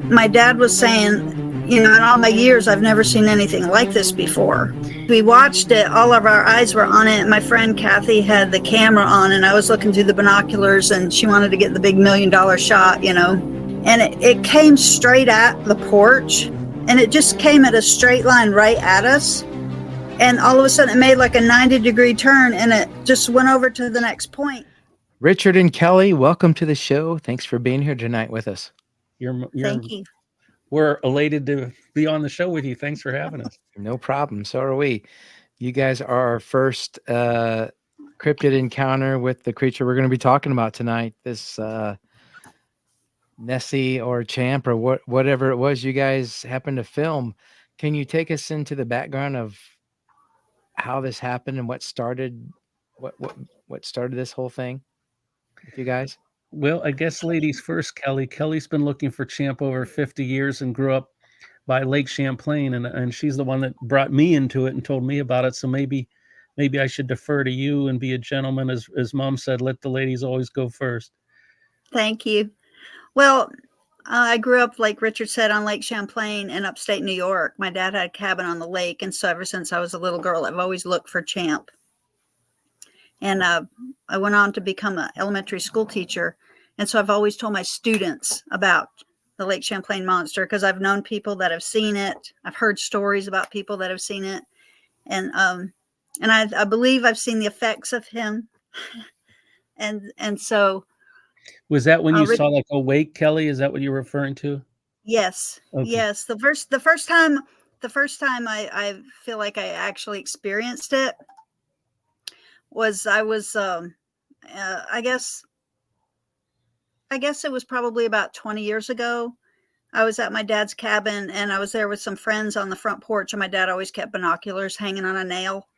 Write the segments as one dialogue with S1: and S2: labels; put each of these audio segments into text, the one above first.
S1: My dad was saying, in all my years, I've never seen anything like this before. We watched it, all of our eyes were on it. My friend Kathy had the camera on, and I was looking through the binoculars, and she wanted to get the big $1 million shot, And it came straight at the porch, and it just came at a straight line right at us. And all of a sudden, it made like a 90-degree turn, and it just went over to the next point.
S2: Richard and Kelly, welcome to the show. Thanks for being here tonight with us.
S1: Thank you.
S3: We're elated to be on the show with you. Thanks for having us.
S2: No problem. So are we. You guys are our first cryptid encounter with the creature we're going to be talking about tonight. This Nessie or Champ or whatever it was you guys happened to film. Can you take us into the background of how this happened and what started this whole thing with you guys?
S3: Well, I guess ladies first, Kelly. Kelly's been looking for Champ over 50 years and grew up by Lake Champlain, and she's the one that brought me into it and told me about it. So maybe I should defer to you and be a gentleman, as Mom said. Let the ladies always go first.
S1: Thank you. Well, I grew up, like Richard said, on Lake Champlain in upstate New York. My dad had a cabin on the lake, and so ever since I was a little girl, I've always looked for Champ. And I went on to become an elementary school teacher. And so I've always told my students about the Lake Champlain monster because I've known people that have seen it. I've heard stories about people that have seen it. And I believe I've seen the effects of him. and so.
S3: Was that when you saw like a wake, Kelly? Is that what you're referring to?
S1: Yes. Okay. Yes. The first time I feel like I actually experienced it was I guess it was probably about 20 years ago. I was at my dad's cabin and I was there with some friends on the front porch, and my dad always kept binoculars hanging on a nail.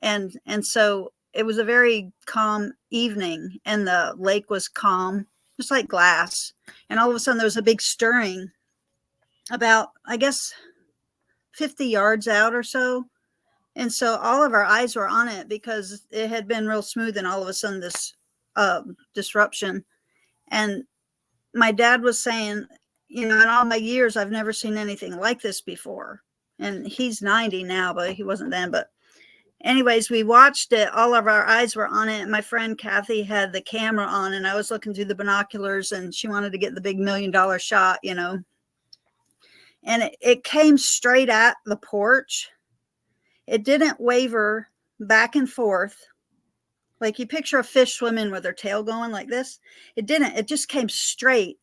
S1: And so it was a very calm evening and the lake was calm, just like glass. And all of a sudden there was a big stirring about, I guess, 50 yards out or so. And so all of our eyes were on it because it had been real smooth, and all of a sudden this disruption. And my dad was saying, in all my years, I've never seen anything like this before. And he's 90 now, but he wasn't then. But anyways, we watched it. All of our eyes were on it. And my friend Kathy had the camera on, and I was looking through the binoculars, and she wanted to get the big $1 million shot, And it came straight at the porch. It didn't waver back and forth. Like you picture a fish swimming with their tail going like this. It didn't. It just came straight.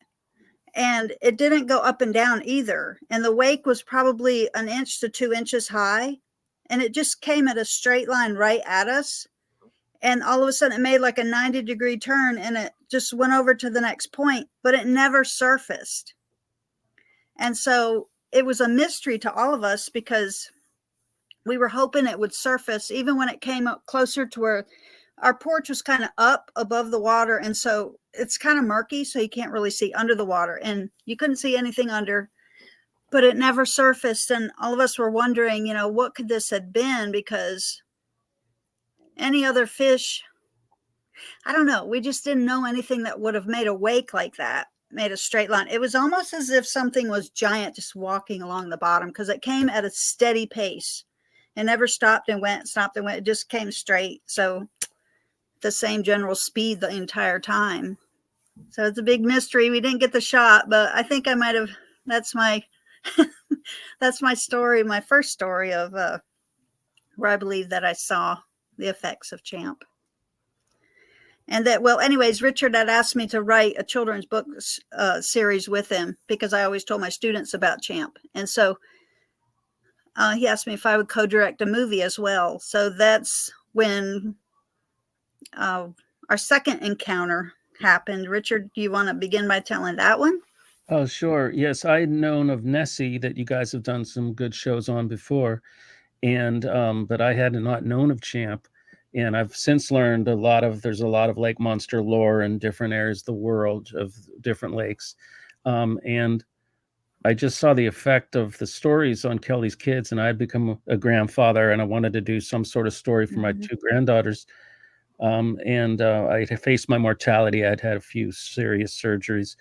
S1: And it didn't go up and down either. And the wake was probably 1 inch to 2 inches high. And it just came at a straight line right at us. And all of a sudden it made like a 90-degree turn, and it just went over to the next point, but it never surfaced. And so it was a mystery to all of us because we were hoping it would surface even when it came up closer to where our porch was kind of up above the water. And so it's kind of murky, so you can't really see under the water, and you couldn't see anything under, but it never surfaced. And all of us were wondering, what could this have been? Because any other fish, I don't know. We just didn't know anything that would have made a wake like that, made a straight line. It was almost as if something was giant just walking along the bottom, because it came at a steady pace. It never stopped and went, stopped and went. It just came straight. So the same general speed the entire time. So it's a big mystery. We didn't get the shot, but I think I might have. That's my that's my story, my first story of where I believe that I saw the effects of Champ. And that, well, anyways, Richard had asked me to write a children's book series with him because I always told my students about Champ. And so he asked me if I would co-direct a movie as well. So that's when our second encounter happened. Richard, do you want to begin by telling that one?
S3: Oh, sure. Yes, I had known of Nessie that you guys have done some good shows on before, and but I had not known of Champ. And I've since learned there's a lot of lake monster lore in different areas of the world of different lakes. And I just saw the effect of the stories on Kelly's kids, and I had become a grandfather, and I wanted to do some sort of story for my two granddaughters. and I had faced my mortality. I'd had a few serious surgeries.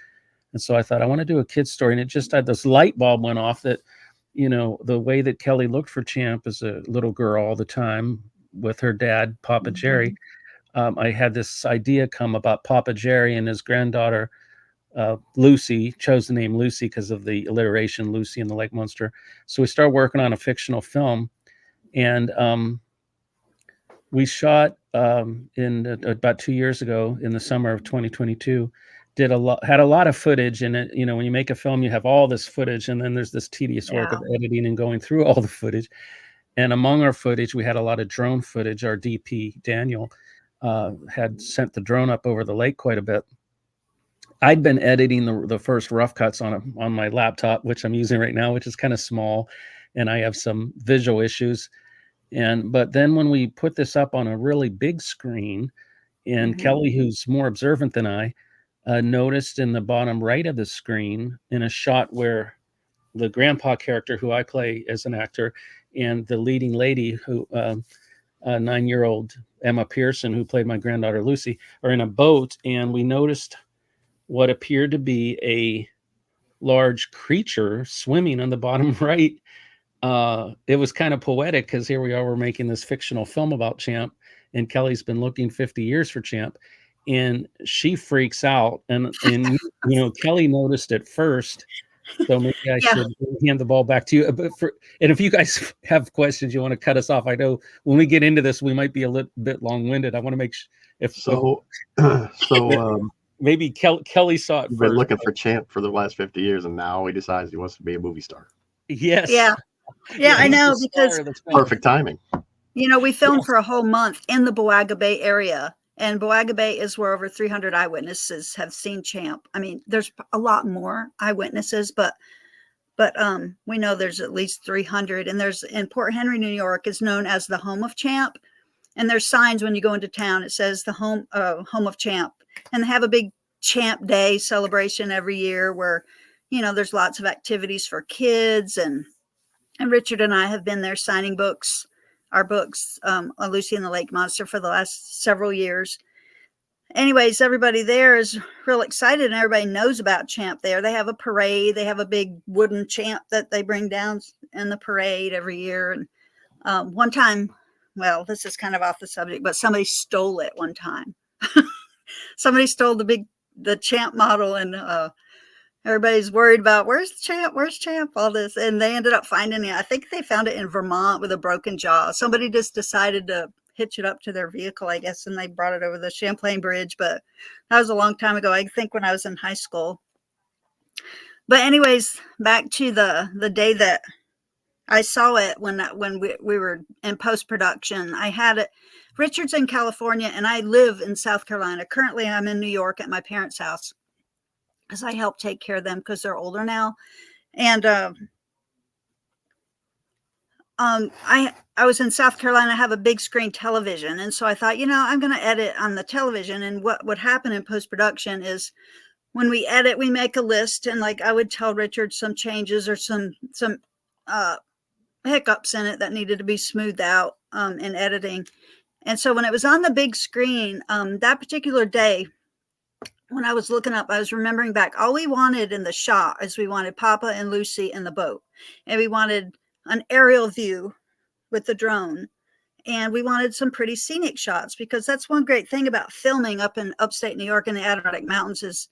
S3: And so I thought, I want to do a kid's story. And it just had this light bulb went off that, the way that Kelly looked for Champ as a little girl all the time with her dad, Papa Jerry. I had this idea come about Papa Jerry and his granddaughter, Lucy, chose the name Lucy because of the alliteration, Lucy and the Lake Monster. So we started working on a fictional film. And we shot about 2 years ago in the summer of 2022. Had a lot of footage in it. When you make a film, you have all this footage, and then there's this tedious work of editing and going through all the footage. And among our footage, we had a lot of drone footage. Our DP, Daniel, had sent the drone up over the lake quite a bit. I'd been editing the first rough cuts on my laptop, which I'm using right now, which is kind of small, and I have some visual issues. But then when we put this up on a really big screen, and Kelly, who's more observant than I, noticed in the bottom right of the screen, in a shot where the grandpa character, who I play as an actor, and the leading lady, who 9-year-old Emma Pearson, who played my granddaughter Lucy, are in a boat, and we noticed what appeared to be a large creature swimming on the bottom right. It was kind of poetic because here we are, we're making this fictional film about Champ, and Kelly's been looking 50 years for Champ, and she freaks out. And Kelly noticed it first, so maybe I should hand the ball back to you. And if you guys have questions, you want to cut us off. I know when we get into this, we might be a little bit long-winded. I want to make sure maybe Kelly saw it
S4: You've
S3: first.
S4: Been looking for Champ for the last 50 years, and now he decides he wants to be a movie star.
S3: Yes.
S1: Yeah, I know, because
S4: perfect timing.
S1: We filmed for a whole month in the Boaga Bay area, and Boaga Bay is where over 300 eyewitnesses have seen Champ. I mean, there's a lot more eyewitnesses, but we know there's at least 300. And there's in Port Henry, New York, is known as the home of Champ, and there's signs when you go into town. It says the home of Champ, and they have a big Champ Day celebration every year where there's lots of activities for kids, and Richard and I have been there signing our books on Lucy and the Lake Monster for the last several years. Anyways, everybody there is real excited, and everybody knows about Champ there. They have a parade. They have a big wooden Champ that they bring down in the parade every year. And one time, well, this is kind of off the subject, but somebody stole it one time. Somebody stole the Champ model, and everybody's worried about where's Champ, all this. And they ended up finding it. I think they found it in Vermont with a broken jaw. Somebody just decided to hitch it up to their vehicle, I guess, and they brought it over the Champlain Bridge. But that was a long time ago. I think when I was in high school. But anyways, back to the day that I saw it when we were in post-production. I had it. Richard's in California, and I live in South Carolina. Currently, I'm in New York at my parents' house, because I help take care of them because they're older now. And I was in South Carolina. I have a big screen television, and so I thought, I'm going to edit on the television. And what would happen in post-production is when we edit, we make a list, and like I would tell Richard some changes or some hiccups in it that needed to be smoothed out in editing. And so when it was on the big screen, that particular day, when I was looking up, I was remembering back, all we wanted in the shot is we wanted Papa and Lucy in the boat, and we wanted an aerial view with the drone, and we wanted some pretty scenic shots, because that's one great thing about filming up in upstate New York in the Adirondack Mountains is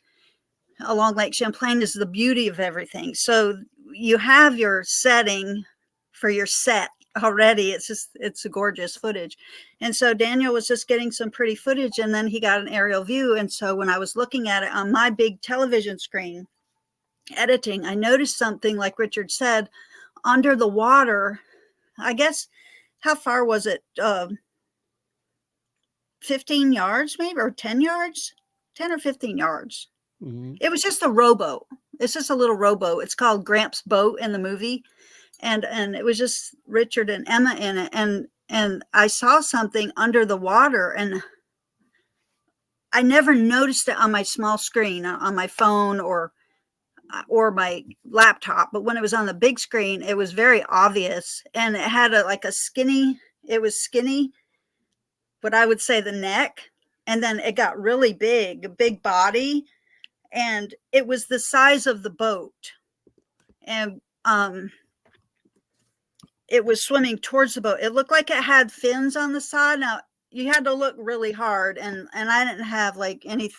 S1: along Lake Champlain is the beauty of everything. So you have your setting for your set already. It's a gorgeous footage. And so Daniel was just getting some pretty footage, and then he got an aerial view. And so when I was looking at it on my big television screen editing, I noticed something, like Richard said, under the water. I guess, how far was it? 15 yards maybe, or 10 yards, 10 or 15 yards. Mm-hmm. It was just a rowboat. It's just a little rowboat. It's called Gramps' Boat in the movie. And it was just Richard and Emma in it. And I saw something under the water, and I never noticed it on my small screen, on my phone or my laptop. But when it was on the big screen, it was very obvious. And it had it was skinny. what I would say the neck, and then it got really big, a big body, and it was the size of the boat. And it was swimming towards the boat. It looked like it had fins on the side. Now you had to look really hard, and I didn't have like any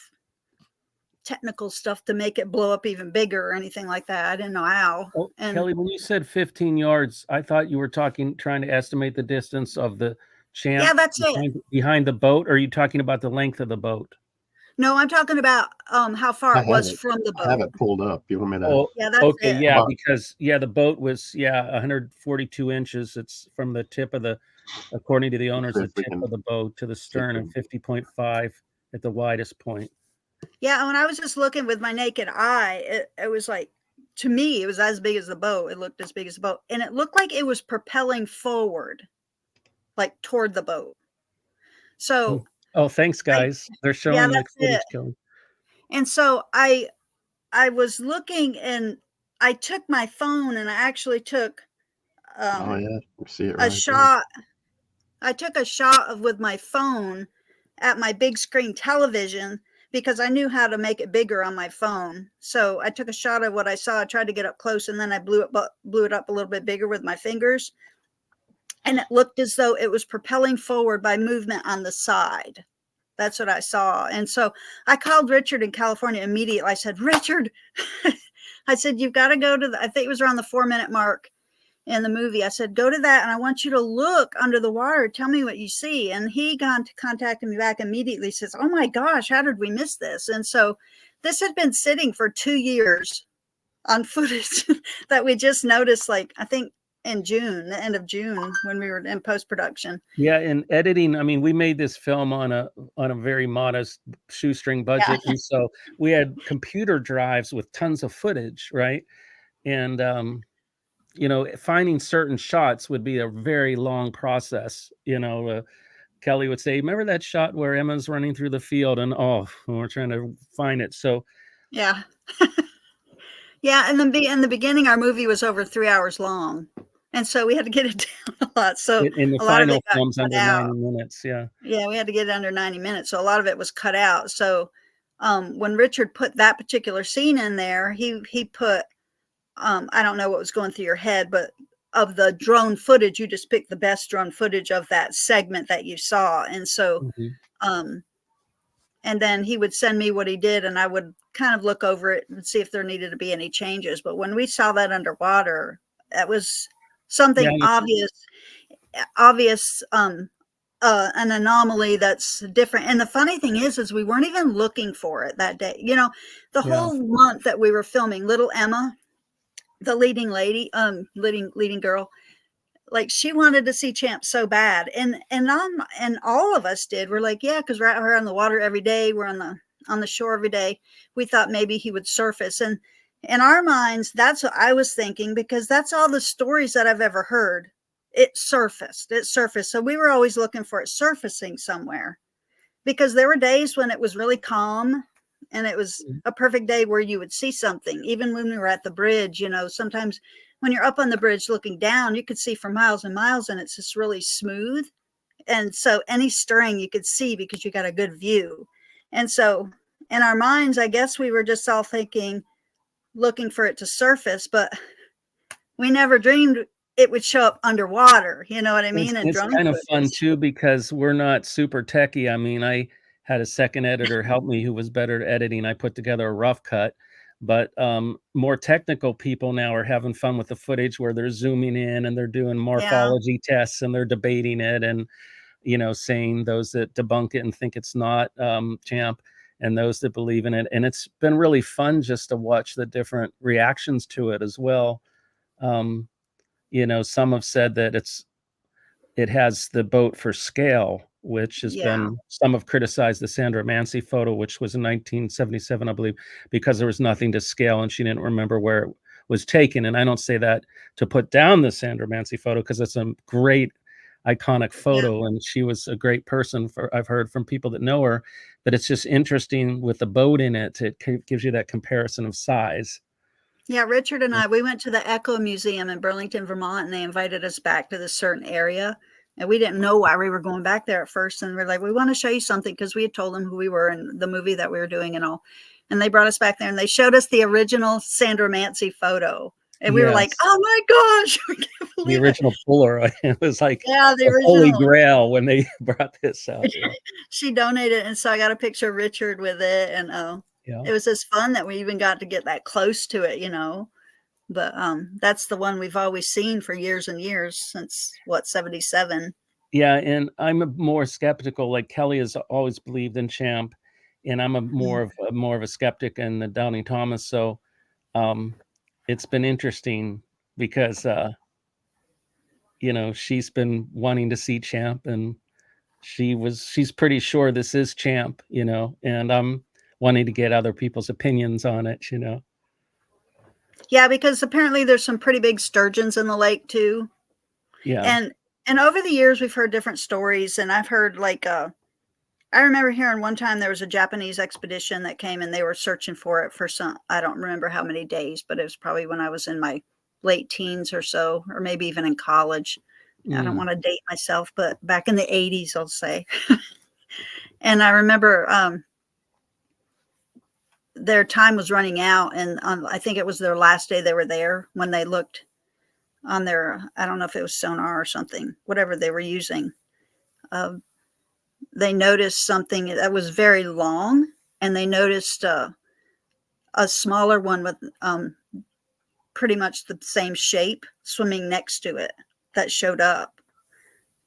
S1: technical stuff to make it blow up even bigger or anything like that. I didn't know how.
S3: Oh,
S1: And
S3: Kelly, when you said 15 yards, I thought you were trying to estimate the distance of the Champ
S1: yeah, that's it.
S3: behind the boat, or are you talking about the length of the boat?
S1: No, I'm talking about how far it was from the
S4: I have
S1: boat.
S4: it pulled up. You want me to?
S3: Oh,
S1: Yeah, that's
S3: okay,
S1: it.
S3: yeah, because the boat was 142 inches. It's from the tip of the, according to the owners, the
S4: If we
S3: tip
S4: can
S3: of the boat to the stern, and 50.5 at the widest point.
S1: Yeah, when I was just looking with my naked eye, it was like, to me, it was as big as the boat. It looked as big as the boat. And it looked like it was propelling forward, like toward the boat. So,
S3: Oh, thanks, guys. They're showing
S1: yeah,
S3: the
S1: that's
S3: footage,
S1: it.
S3: Kelly.
S1: And so I was looking, and I took my phone, and I actually took
S4: oh yeah, you see it
S1: a
S4: right
S1: shot. I took a shot of with my phone at my big screen television because I knew how to make it bigger on my phone. So I took a shot of what I saw. I tried to get up close, and then I blew it up a little bit bigger with my fingers. And it looked as though it was propelling forward by movement on the side. That's what I saw. And so I called Richard in California immediately. I said, Richard, I said, you've got to go to I think it was around the 4-minute mark in the movie. I said, go to that, and I want you to look under the water. Tell me what you see. And he contacted me back immediately. He says, oh my gosh, how did we miss this? And so this had been sitting for 2 years on footage that we just noticed, like, I think in June, the end of June, when we were in post-production.
S3: Yeah, in editing, I mean, we made this film on a very modest shoestring budget, and so we had computer drives with tons of footage, right? And finding certain shots would be a very long process. Kelly would say, "Remember that shot where Emma's running through the field?" And we're trying to find it. So
S1: yeah, yeah. And then in the beginning, our movie was over 3 hours long, and so we had to get it down a lot. So
S3: in the
S1: a lot of
S3: final
S1: it got
S3: film's
S1: cut
S3: under
S1: out.
S3: 90 minutes. Yeah.
S1: Yeah, we had to get it under 90 minutes. So a lot of it was cut out. So when Richard put that particular scene in there, he put, I don't know what was going through your head, but of the drone footage, you just picked the best drone footage of that segment that you saw. And so, and then he would send me what he did, and I would kind of look over it and see if there needed to be any changes. But when we saw that underwater, that was something obvious, an anomaly that's different. And the funny thing is we weren't even looking for it that day. The whole month that we were filming, little Emma, the leading lady, leading girl, like, she wanted to see Champ so bad. And all of us did. We're like, yeah, because we're on the water every day. We're on the shore every day. We thought maybe he would surface. And in our minds, that's what I was thinking, because that's all the stories that I've ever heard. It surfaced. So we were always looking for it surfacing somewhere, because there were days when it was really calm and it was a perfect day where you would see something. Even when we were at the bridge, sometimes when you're up on the bridge looking down, you could see for miles and miles, and it's just really smooth. And so any stirring you could see because you got a good view. And so in our minds, I guess we were just all thinking, looking for it to surface, but we never dreamed it would show up underwater. You know what I mean?
S3: It's kind of fun too, because we're not super techy. I mean, I had a second editor help me who was better at editing. I put together a rough cut, but more technical people now are having fun with the footage, where they're zooming in and they're doing morphology tests, and they're debating it, and saying those that debunk it and think it's not Champ, and those that believe in it. And it's been really fun just to watch the different reactions to it as well. Some have said that it has the boat for scale, which has been, some have criticized the Sandra Mancy photo, which was in 1977, I believe, because there was nothing to scale and she didn't remember where it was taken. And I don't say that to put down the Sandra Mancy photo, because it's a great iconic photo, and she was a great person. I've heard from people that know her, but it's just interesting with the boat in it. It gives you that comparison of size.
S1: Yeah, Richard and I, we went to the Echo Museum in Burlington, Vermont, and they invited us back to this certain area And we didn't know why we were going back there at first. And we're like, we want to show you something, because we had told them who we were and the movie that we were doing and all. And they brought us back there and they showed us the original Sandra Mancy photo. And we were like,
S3: Yes.
S1: oh my gosh, we can't
S3: The
S1: believe it.
S3: original Polaroid. It was like
S1: Yeah, the
S3: the holy
S1: original.
S3: grail when they brought this out. Yeah.
S1: She donated, and so I got a picture of Richard with it, and
S3: Yeah.
S1: it was just fun that we even got to get that close to it, you know. But that's the one we've always seen for years and years, since what, 77.
S3: Yeah, and I'm more skeptical. Like Kelly has always believed in Champ, and I'm more of a skeptic in the Downey Thomas. So it's been interesting because you know, she's been wanting to see Champ, and she's pretty sure this is Champ, you know, and I'm wanting to get other people's opinions on it, you know.
S1: Yeah, because apparently there's some pretty big sturgeons in the lake too.
S3: Yeah.
S1: And over the years we've heard different stories, and I've heard like I remember hearing one time there was a Japanese expedition that came and they were searching for it for some, I don't remember how many days, but it was probably when I was in my late teens or so, or maybe even in college. I don't want to date myself, but back in the 80s, I'll say. And I remember their time was running out, and I think it was their last day they were there when they looked on their, I don't know if it was sonar or something, whatever they were using. They noticed something that was very long, and they noticed a smaller one with pretty much the same shape swimming next to it that showed up.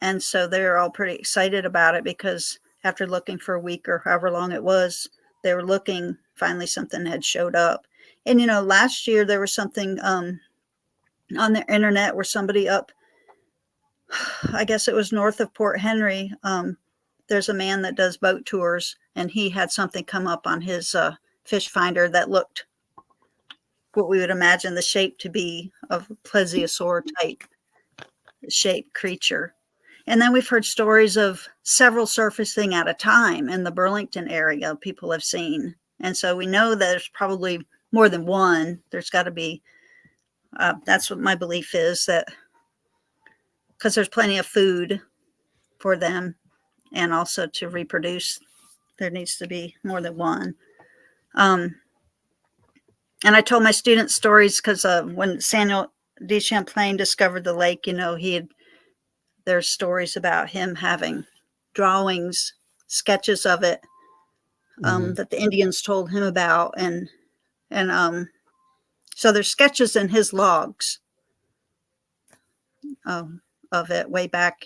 S1: And so they're all pretty excited about it, because after looking for a week or however long it was, they were looking, finally something had showed up. And, you know, last year there was something on the internet where somebody up, I guess it was north of Port Henry, there's a man that does boat tours, and he had something come up on his fish finder that looked what we would imagine the shape to be of a plesiosaur type shaped creature. And then we've heard stories of several surfacing at a time in the Burlington area people have seen. And so we know that there's probably more than one. There's got to be, that's what my belief is, that because there's plenty of food for them, and also to reproduce, there needs to be more than one. And I told my students stories because when Samuel de Champlain discovered the lake, you know, there's stories about him having drawings, sketches of it, that the Indians told him about. And so there's sketches in his logs of it way back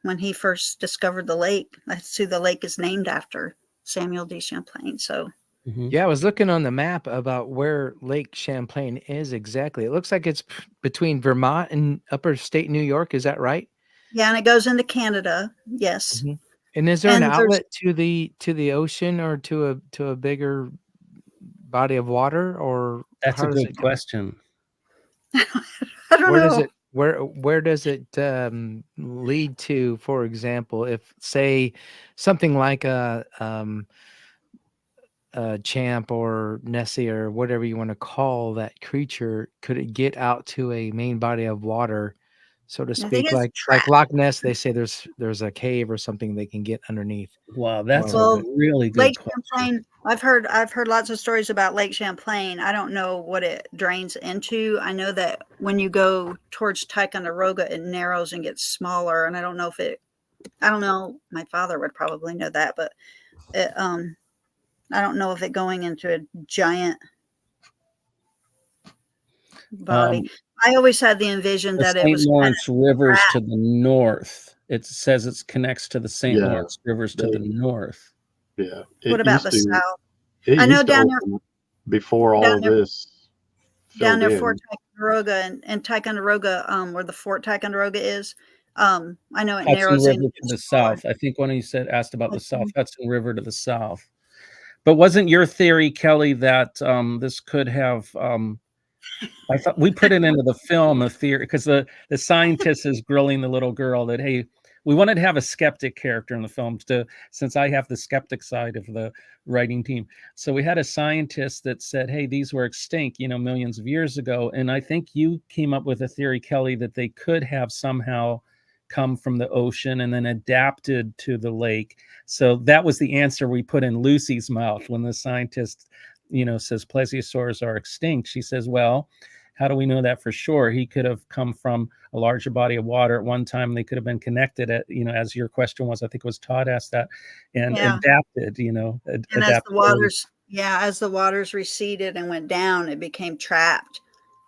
S1: when he first discovered the lake. That's who the lake is named after, Samuel de Champlain. So
S2: yeah, I was looking on the map about where Lake Champlain is exactly. It looks like it's between Vermont and upper state New York. Is that right?
S1: yeah, and it goes into Canada. Yes.
S2: And is there an
S1: And
S2: outlet to the ocean, or to a bigger body of water, or
S3: That's
S2: how
S3: a
S2: does
S3: good
S2: it go?
S3: question.
S1: I don't
S2: Where
S1: know.
S2: does it where does it lead to? For example, if say something like a Champ or Nessie or whatever you want to call that creature, could it get out to a main body of water, so to
S1: I think
S2: speak,
S1: it's
S2: like Loch Ness? They say there's a cave or something they can get underneath.
S3: Wow, that's a
S1: Well,
S3: really good
S1: Lake
S3: question.
S1: Champlain, I've heard lots of stories about Lake Champlain. I don't know what it drains into. I know that when you go towards Ticonderoga, it narrows and gets smaller. And I don't know I don't know, my father would probably know that, but it, I don't know if it going into a giant body. I always had the envision
S3: The
S1: that it
S3: St.
S1: was kind
S3: Lawrence River's to the north. It says it connects to the St.
S4: Yeah,
S3: Lawrence Rivers to the north.
S4: Yeah.
S1: what about the south?
S4: It
S1: I know
S4: used to
S1: down there,
S4: open before all
S1: down
S4: of
S1: there,
S4: this
S1: down
S4: filled
S1: there,
S4: in.
S1: Fort Ticonderoga and Ticonderoga, where the Fort Ticonderoga is. I know it
S3: Hudson
S1: narrows in.
S3: River to the south. I think one of you asked about the South Hudson River to the south. But wasn't your theory, Kelly, that this could have I thought we put it into the film a theory because the scientist is grilling the little girl that, hey, we wanted to have a skeptic character in the film since I have the skeptic side of the writing team. So we had a scientist that said, hey, these were extinct, you know, millions of years ago. And I think you came up with a theory, Kelly, that they could have somehow come from the ocean and then adapted to the lake. So that was the answer we put in Lucy's mouth when the scientist, says plesiosaurs are extinct. She says, well, how do we know that for sure? He could have come from a larger body of water at one time. They could have been connected at, as your question was, I think it was Todd asked that, and
S1: Yeah.
S3: adapted,
S1: And as the waters receded and went down, it became trapped.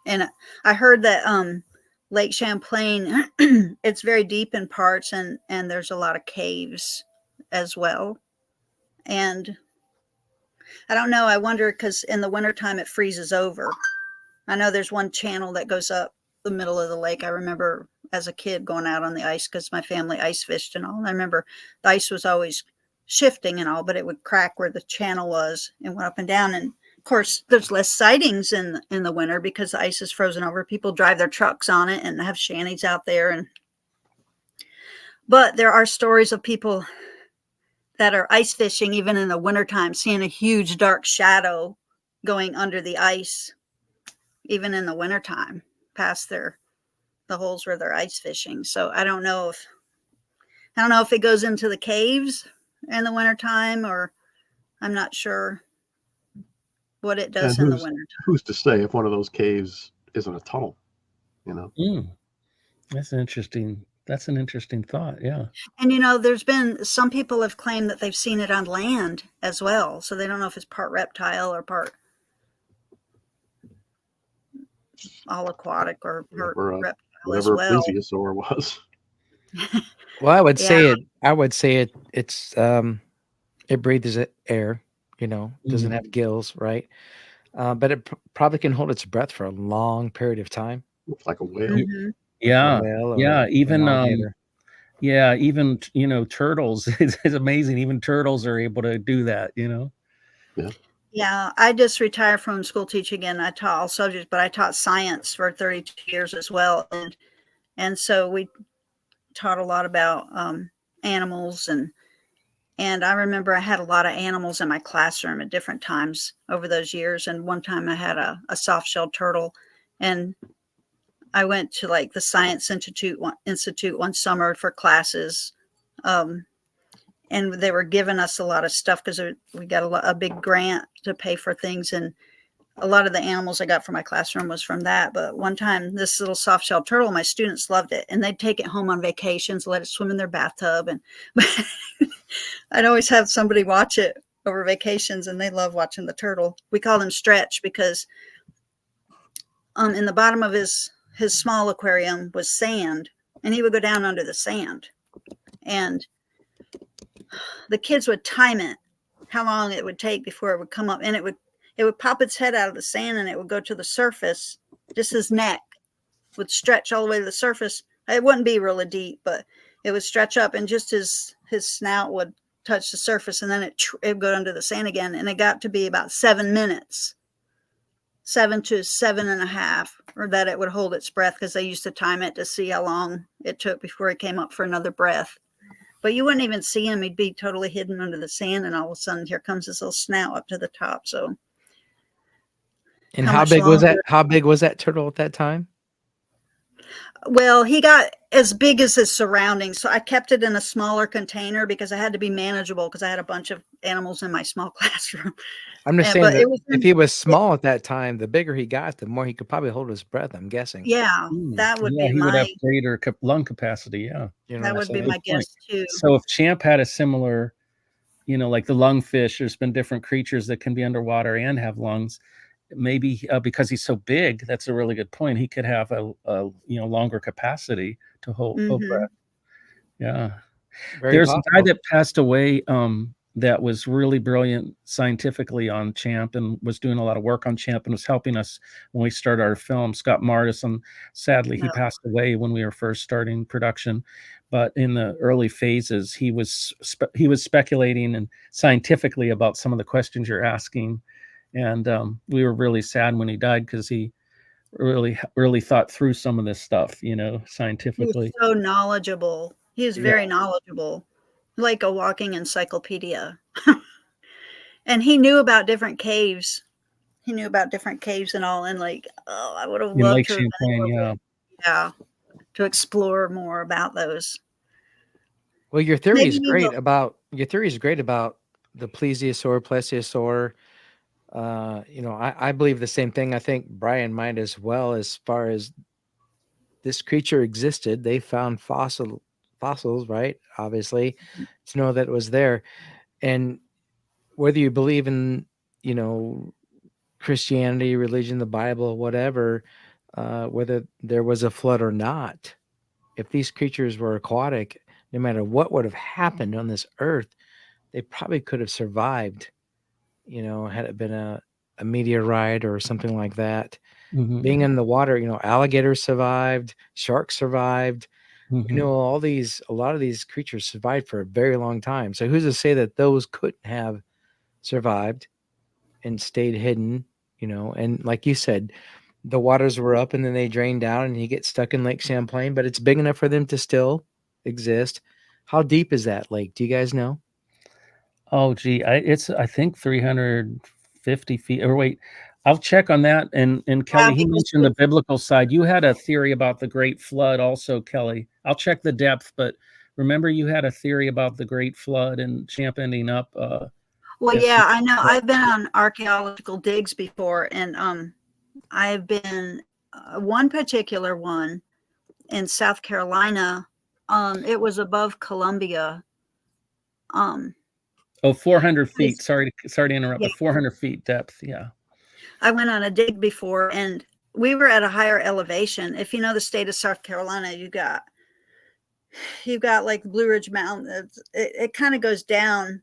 S1: And I heard that Lake Champlain, it's very deep in parts, and there's a lot of caves as well. And I don't know, I wonder, because in the wintertime it freezes over. I know there's one channel that goes up the middle of the lake. I remember as a kid going out on the ice because my family ice fished and all. And I remember the ice was always shifting and all, but it would crack where the channel was and went up and down. And of course, there's less sightings in the winter because the ice is frozen over. People drive their trucks on it and have shanties out there. But there are stories of people that are ice fishing even in the wintertime, seeing a huge dark shadow going under the ice, even in the wintertime, past the holes where they're ice fishing. So I don't know if it goes into the caves in the wintertime, or I'm not sure what it does in the wintertime.
S4: Who's to say if one of those caves isn't a tunnel,
S3: That's an interesting thought. Yeah.
S1: And there's been some people have claimed that they've seen it on land as well. So they don't know if it's part reptile or part all aquatic or part reptile as well.
S4: Whatever plesiosaur was.
S2: Well, I would say it's it breathes air, doesn't have gills, right? But it probably can hold its breath for a long period of time.
S4: Looks like a whale.
S1: Mm-hmm.
S3: Yeah.
S2: Like a whale
S3: Yeah. Even even turtles. It's amazing. Even turtles are able to do that.
S1: Yeah, I just retired from school teaching and I taught all subjects, but I taught science for 32 years as well. And so we taught a lot about animals and I remember I had a lot of animals in my classroom at different times over those years. And one time I had a soft-shelled turtle, and I went to like the Science Institute one summer for classes. And they were giving us a lot of stuff because we got a big grant to pay for things. And a lot of the animals I got from my classroom was from that. But one time, this little soft-shelled turtle, my students loved it. And they'd take it home on vacations, let it swim in their bathtub. And I'd always have somebody watch it over vacations, and they love watching the turtle. We call him Stretch because in the bottom of his small aquarium was sand, and he would go down under the sand. And the kids would time it, how long it would take before it would come up, and it would pop its head out of the sand and it would go to the surface. Just his neck would stretch all the way to the surface. It wouldn't be really deep, but it would stretch up, and just his snout would touch the surface, and then it would go under the sand again. And it got to be about 7 minutes, 7 to 7.5, or that it would hold its breath, because they used to time it to see how long it took before it came up for another breath. But you wouldn't even see him. He'd be totally hidden under the sand, and all of a sudden here comes this little snout up to the top. So
S2: and how big was that? How big was that turtle at that time?
S1: Well, he got as big as his surroundings. So I kept it in a smaller container because I had to be manageable, because I had a bunch of animals in my small classroom.
S2: I'm just saying that if he was small at that time, the bigger he got, the more he could probably hold his breath, I'm guessing.
S1: Yeah, that would be
S3: he would have greater lung capacity. Yeah.
S1: That would be my guess too.
S3: So if Champ had a similar, like the lungfish, there's been different creatures that can be underwater and have lungs. Maybe because he's so big, that's a really good point. He could have a longer capacity to hold breath. Yeah. There's a guy that passed away that was really brilliant scientifically on Champ and was doing a lot of work on Champ and was helping us when we started our film, Scott Martison. Sadly, he passed away when we were first starting production. But in the early phases, he was speculating and scientifically about some of the questions you're asking. And we were really sad when he died, because he really thought through some of this stuff, scientifically.
S1: He was so knowledgeable. He was very knowledgeable, like a walking encyclopedia. And he knew about different caves. He knew about different caves and all. And I would have loved
S3: Lake
S1: to.
S3: Champlain,
S1: Yeah. to explore more about those.
S2: Well, your theory
S1: Maybe
S2: is
S1: you
S2: great
S1: will.
S2: about the plesiosaur, plesiosaur. I believe the same thing. I think Brian might as well. As far as this creature existed, they found fossils, right? Obviously, to know that it was there. And whether you believe in, you know, Christianity, religion, the Bible, whatever, whether there was a flood or not, if these creatures were aquatic, no matter what would have happened on this earth, they probably could have survived, had it been a meteorite or something like that.
S3: Mhm.
S2: Being in the water, alligators survived, sharks survived.
S3: Mhm.
S2: A lot of these creatures survived for a very long time. So who's to say that those couldn't have survived and stayed hidden, and like you said, the waters were up and then they drained down and you get stuck in Lake Champlain, but it's big enough for them to still exist. How deep is that lake? Do you guys know?
S3: Oh, gee, I think 350 feet. Or wait, I'll check on that. And
S1: Yeah,
S3: Kelly, he
S1: because
S3: mentioned the biblical side. You had a theory about the Great Flood, also, Kelly. I'll check the depth, but remember, you had a theory about the Great Flood and Champ ending up.
S1: well,
S3: If
S1: yeah, I know. I've been on archaeological digs before, and I've been one particular one in South Carolina. It was above Columbia. Um,
S3: 400 feet.
S1: it's-
S3: Sorry to interrupt,
S1: yeah,
S3: but 400 feet depth. Yeah.
S1: I went on a dig before, and we were at a higher elevation. If you know the state of South Carolina, you've got like Blue Ridge Mountain. It kind of goes down.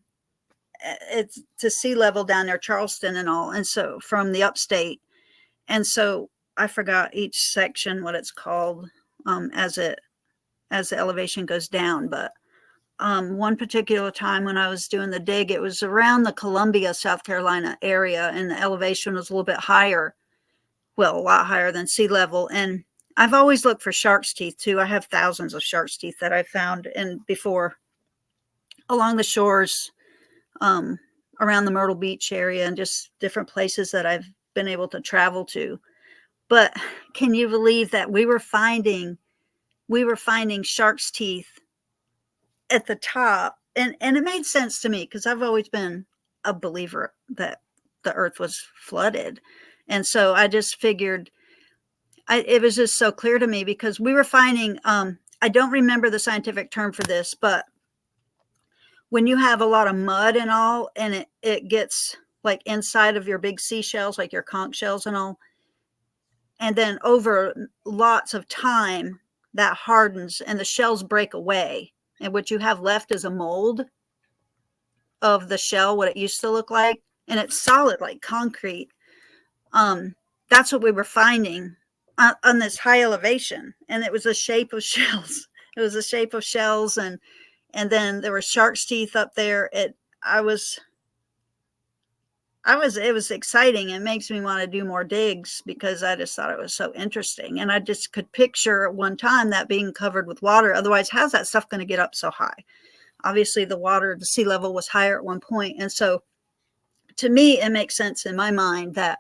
S1: It's to sea level down near Charleston and all, and so from the upstate, and so I forgot each section what it's called as the elevation goes down. But one particular time when I was doing the dig, it was around the Columbia, South Carolina area, and the elevation was a little bit higher. Well, a lot higher than sea level. And I've always looked for shark's teeth too. I have thousands of shark's teeth that I found and before along the shores, um, around the Myrtle Beach area, and just different places that I've been able to travel to. But can you believe that we were finding shark's teeth at the top? And it made sense to me because I've always been a believer that the earth was flooded. And so I just figured it was just so clear to me because we were finding, I don't remember the scientific term for this, but when you have a lot of mud and all, and it gets like inside of your big seashells, like your conch shells and all, and then over lots of time that hardens and the shells break away, and what you have left is a mold of the shell, what it used to look like, and it's solid like concrete. That's what we were finding on this high elevation, and it was a shape of shells. It was a shape of shells, and then there were shark's teeth up there. It was exciting. It makes me want to do more digs because I just thought it was so interesting. And I just could picture at one time that being covered with water. Otherwise, how's that stuff going to get up so high? Obviously, the sea level was higher at one point. And so to me, it makes sense in my mind that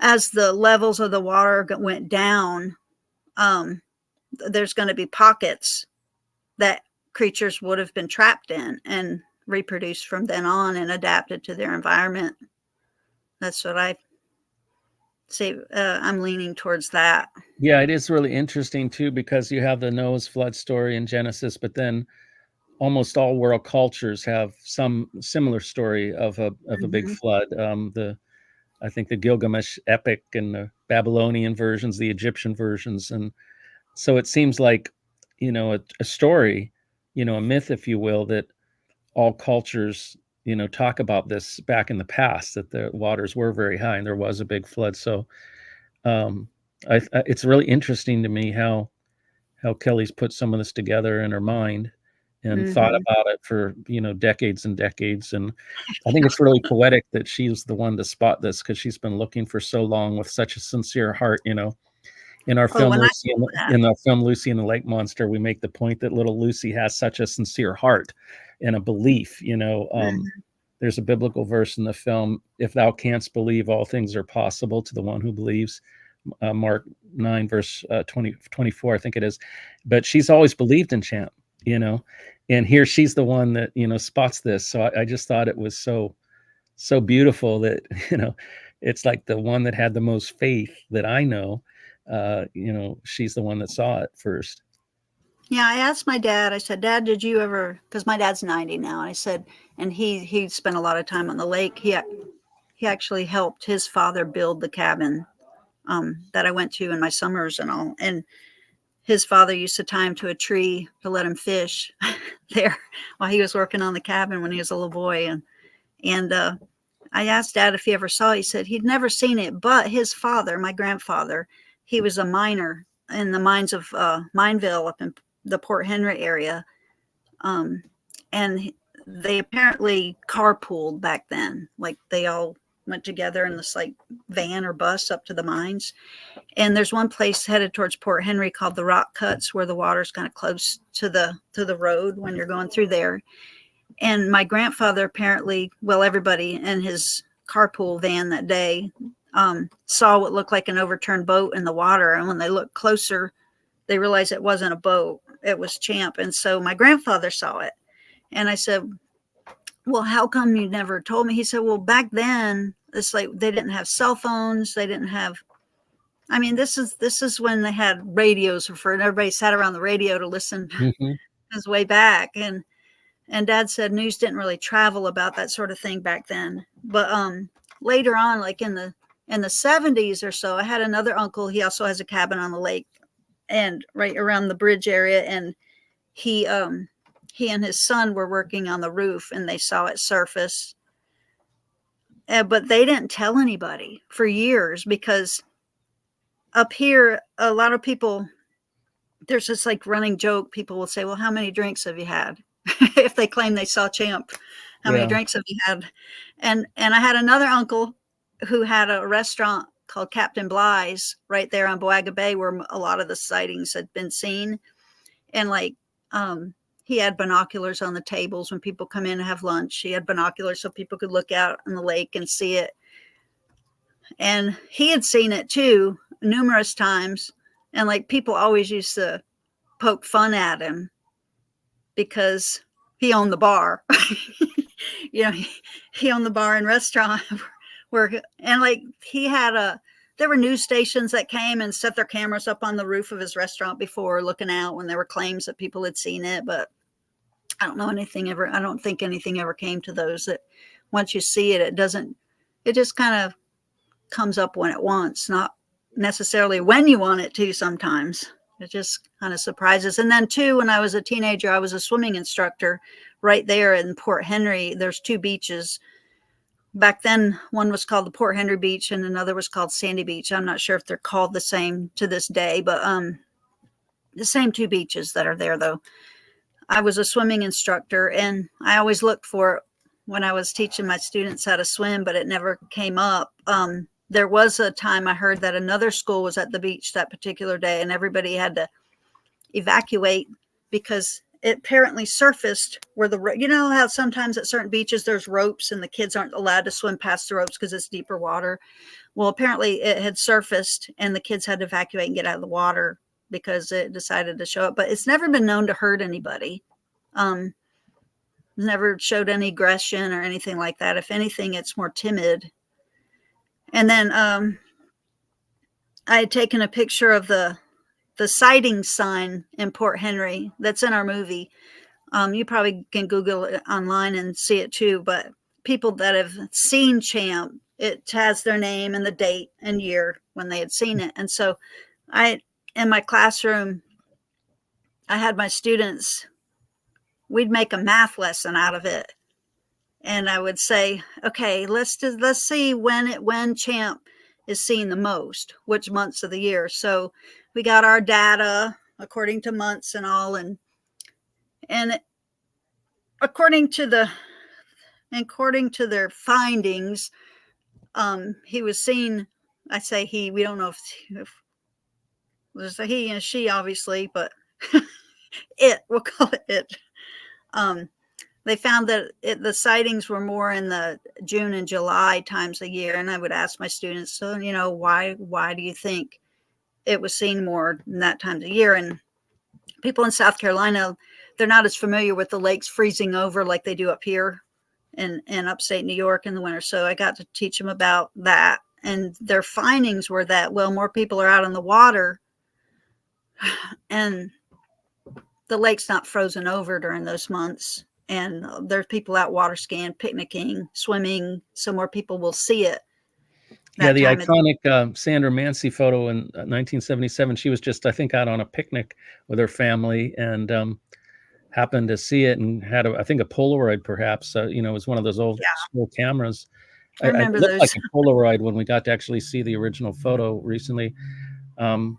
S1: as the levels of the water went down, there's going to be pockets that creatures would have been trapped in and reproduced from then on and adapted to their environment. That's what I say. I'm leaning towards that.
S3: Yeah, it is really interesting too because you have the Noah's flood story in Genesis, but then almost all world cultures have some similar story of a big
S1: Mm-hmm.
S3: flood. I think the Gilgamesh epic and the Babylonian versions, the Egyptian versions, and so it seems like a story, a myth, if you will, that all cultures talk about this back in the past, that the waters were very high and there was a big flood. So um, it's really interesting to me how Kelly's put some of this together in her mind and thought
S1: Mm-hmm.
S3: about it for decades and decades. And I think it's really poetic that she's the one to spot this because she's been looking for so long with such a sincere heart. In our
S1: Oh,
S3: film
S1: when I
S3: Lucy
S1: saw that,
S3: in the film Lucy and the Lake Monster, we make the point that little Lucy has such a sincere heart and a belief.
S1: mm-hmm.
S3: There's a biblical verse in the film: "If thou canst believe, all things are possible to the one who believes." Mark 9 verse 24, I think it is. But she's always believed in Champ, you know, and here she's the one that, you know, spots this. So I just thought it was so beautiful that, you know, it's like the one that had the most faith that I know. You know, she's the one that saw it first.
S1: Yeah, I asked my dad, I said, Dad, did you ever, because my dad's 90 now, I said, and he spent a lot of time on the lake. He actually helped his father build the cabin that I went to in my summers and all. And his father used to tie him to a tree to let him fish there while he was working on the cabin when he was a little boy. And I asked Dad if he ever saw it. He said he'd never seen it, but his father, my grandfather, he was a miner in the mines of Mineville up in the Port Henry area. And they apparently carpooled back then. Like they all went together in this like van or bus up to the mines. And there's one place headed towards Port Henry called the Rock Cuts, where the water's kind of close to the road when you're going through there. And my grandfather apparently, well, everybody in his carpool van that day saw what looked like an overturned boat in the water. And when they looked closer, they realized it wasn't a boat. It was Champ. And so my grandfather saw it. And I said, well, how come you never told me? He said, well, back then, it's like they didn't have cell phones. They didn't have, I mean, this is when they had radios for, and everybody sat around the radio to listen.
S3: Mm-hmm.
S1: His way back. And Dad said news didn't really travel about that sort of thing back then. But later on, like in the 70s or so, I had another uncle. He also has a cabin on the lake and right around the bridge area. And he and his son were working on the roof and they saw it surface. But they didn't tell anybody for years because up here, a lot of people, there's this like running joke. People will say, well, how many drinks have you had? If they claim they saw Champ, how many drinks have you had? And I had another uncle who had a restaurant called Captain Bly's right there on Boaga Bay, where a lot of the sightings had been seen. And like, he had binoculars on the tables when people come in and have lunch. He had binoculars so people could look out on the lake and see it. And he had seen it too, numerous times. And like people always used to poke fun at him because he owned the bar. You know, he owned the bar and restaurant where, and like he had there were news stations that came and set their cameras up on the roof of his restaurant before looking out when there were claims that people had seen it. But I don't think anything ever came to those. That once you see it, it just kind of comes up when it wants, not necessarily when you want it to sometimes. It just kind of surprises. And then too, when I was a teenager, I was a swimming instructor right there in Port Henry. There's two beaches. Back then, one was called the Port Henry Beach and another was called Sandy Beach. I'm not sure if they're called the same to this day, but the same two beaches that are there though. I was a swimming instructor and I always looked for it when I was teaching my students how to swim, but it never came up. There was a time I heard that another school was at the beach that particular day and everybody had to evacuate because it apparently surfaced where you know how sometimes at certain beaches there's ropes and the kids aren't allowed to swim past the ropes because it's deeper water. Well, apparently it had surfaced and the kids had to evacuate and get out of the water because it decided to show up. But it's never been known to hurt anybody. Never showed any aggression or anything like that. If anything, it's more timid. And then I had taken a picture of the sighting sign in Port Henry that's in our movie. You probably can Google it online and see it too, but people that have seen Champ, it has their name and the date and year when they had seen it. And so in my classroom, I had my students, we'd make a math lesson out of it. And I would say, okay, let's see when Champ is seen the most, which months of the year. So we got our data according to months and all. And according to their findings, he was seen, I say he, we don't know if it was a he and she obviously, but we'll call it it. they found that the sightings were more in the June and July times a year. And I would ask my students, so, you know, why do you think it was seen more in that times of year? And people in South Carolina, they're not as familiar with the lakes freezing over like they do up here in upstate New York in the winter. So I got to teach them about that. And their findings were that, well, more people are out on the water and the lake's not frozen over during those months. And there's people out water skiing, picnicking, swimming, so more people will see it.
S3: Yeah, the iconic Sandra Mancy photo in 1977, she was just, I think, out on a picnic with her family and happened to see it and had, I think, a Polaroid perhaps. You know, it was one of those old school cameras.
S1: I remember
S3: it looked
S1: those.
S3: like a Polaroid when we got to actually see the original photo recently. You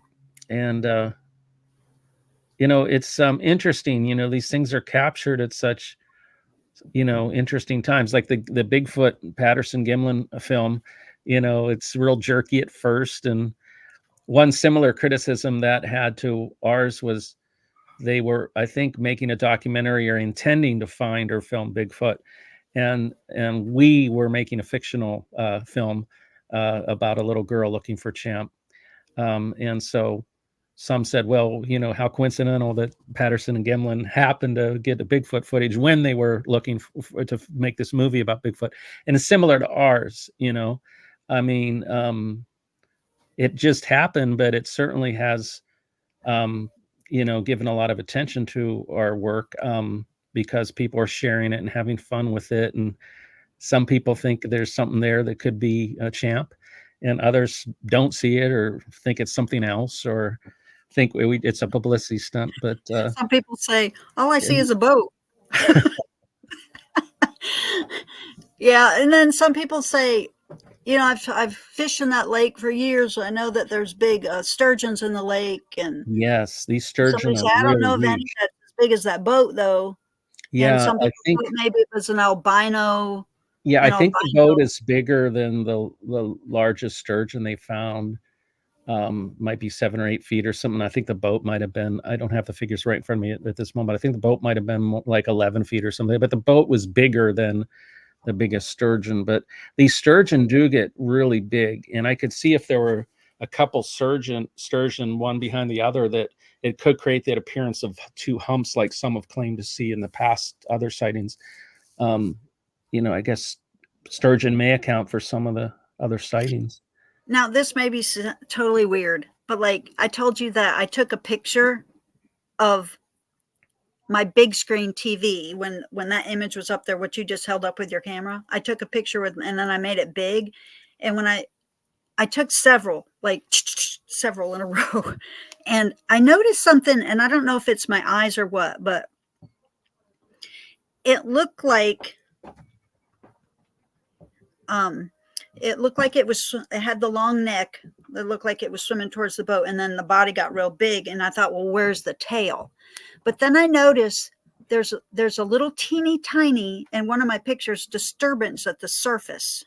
S3: know, it's interesting, you know, these things are captured at such, you know, interesting times, like the Bigfoot Patterson Gimlin film. You know, it's real jerky at first. And one similar criticism that had to ours was they were, I think, making a documentary or intending to find or film Bigfoot. And we were making a fictional film about a little girl looking for Champ. And so some said, well, you know, how coincidental that Patterson and Gimlin happened to get the Bigfoot footage when they were looking to make this movie about Bigfoot. And it's similar to ours, you know. I mean, it just happened, but it certainly has, you know, given a lot of attention to our work because people are sharing it and having fun with it. And some people think there's something there that could be a Champ, and others don't see it or think it's something else or think it's a publicity stunt. But
S1: some people say, all I see is a boat. Yeah. And then some people say, you know, I've fished in that lake for years. I know that there's big sturgeons in the lake. And
S3: yes, these sturgeon are
S1: I don't
S3: really
S1: know if any that's as big as that boat, though.
S3: Yeah,
S1: and some people
S3: I think
S1: maybe it was an albino.
S3: Yeah, I think the boat is bigger than the largest sturgeon they found. Might be 7 or 8 feet or something. I think the boat might have been, I don't have the figures right in front of me at this moment. I think the boat might have been like 11 feet or something, but the boat was bigger than the biggest sturgeon. But these sturgeon do get really big. And I could see if there were a couple sturgeon, one behind the other, that it could create that appearance of 2 humps like some have claimed to see in the past other sightings. You know, I guess sturgeon may account for some of the other sightings.
S1: Now, this may be totally weird, but like I told you that I took a picture of my big screen TV when that image was up there, what you just held up with your camera. I took a picture with, and then I made it big. And when I took several, like several in a row, and I noticed something, and I don't know if it's my eyes or what, but it looked like it had the long neck. It looked like it was swimming towards the boat, and then the body got real big. And I thought, well, where's the tail? But then I noticed there's a little teeny tiny, in one of my pictures, disturbance at the surface.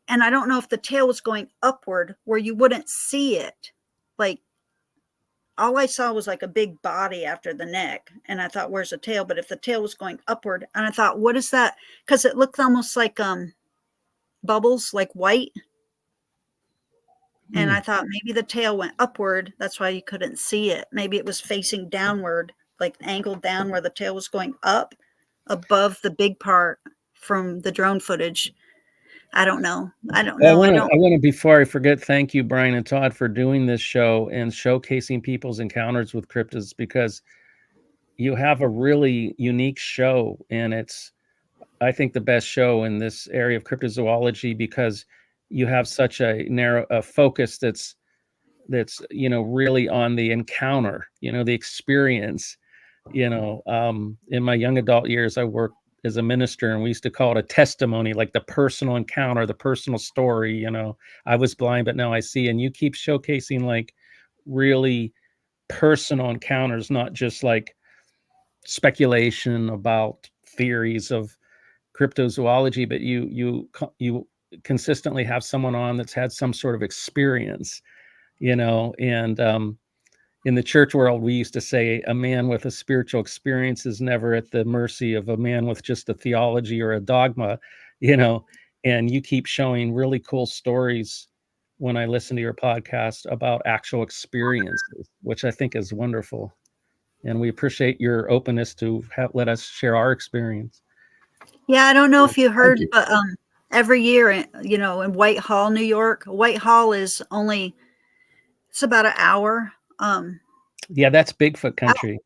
S1: And I don't know if the tail was going upward where you wouldn't see it. Like, all I saw was like a big body after the neck. And I thought, where's the tail? But if the tail was going upward, and I thought, what is that? Because it looked almost like bubbles, like white. And I thought maybe the tail went upward. That's why you couldn't see it. Maybe it was facing downward, like angled down where the tail was going up above the big part from the drone footage. I don't know. I want
S3: to, before I forget, thank you, Brian and Todd, for doing this show and showcasing people's encounters with cryptids, because you have a really unique show, and it's, I think, the best show in this area of cryptozoology, because you have such a narrow focus that's, you know, really on the encounter, you know, the experience. You know, in my young adult years, I worked as a minister, and we used to call it a testimony, like the personal encounter, the personal story. You know, I was blind, but now I see. And you keep showcasing like really personal encounters, not just like speculation about theories of cryptozoology, but you consistently have someone on that's had some sort of experience, you know. And in the church world, we used to say a man with a spiritual experience is never at the mercy of a man with just a theology or a dogma, and you keep showing really cool stories when I listen to your podcast about actual experiences, which I think is wonderful. And we appreciate your openness to let us share our experience.
S1: Yeah, I don't know if you heard,
S4: you.
S1: but every year, in Whitehall, New York, Whitehall is only, it's about an hour.
S3: Yeah, that's Bigfoot country.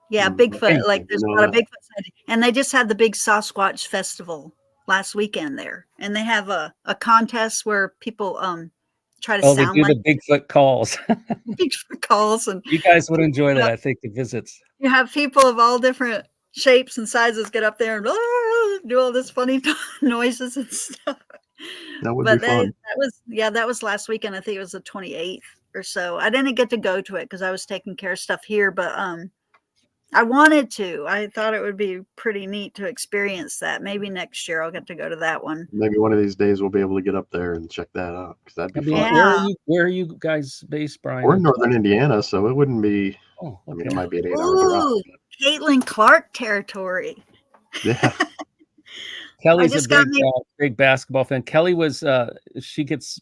S1: Yeah,
S4: Mhm.
S1: Bigfoot. Like
S4: You
S1: there's a
S4: know
S1: lot of
S4: that.
S1: Bigfoot sighting. And they just had the big Sasquatch festival last weekend there. And they have a contest where people try to
S3: Oh, they
S1: sound
S3: do
S1: like
S3: the Bigfoot calls.
S1: Bigfoot calls, and
S3: You guys would enjoy that, I think, the visits.
S1: you have people of all different shapes and sizes get up there and do all this funny noises and stuff.
S4: That would
S1: But
S4: be fun.
S1: that was last weekend. I think it was the 28th or so. I didn't get to go to it because I was taking care of stuff here, but I wanted to. I thought it would be pretty neat to experience that. Maybe next year I'll get to go to that one.
S4: Maybe one of these days we'll be able to get up there and check that out because that'd be
S3: I mean,
S4: fun.
S1: Yeah.
S3: where are you guys based, Brian?
S4: We're in northern Indiana, so it wouldn't be.
S3: Oh,
S4: I mean,
S3: okay.
S4: it might be an 8-hour drive.
S1: Ooh, Caitlin Clark territory.
S4: Yeah,
S3: Kelly's a
S1: just got
S3: big basketball fan. Kelly was she gets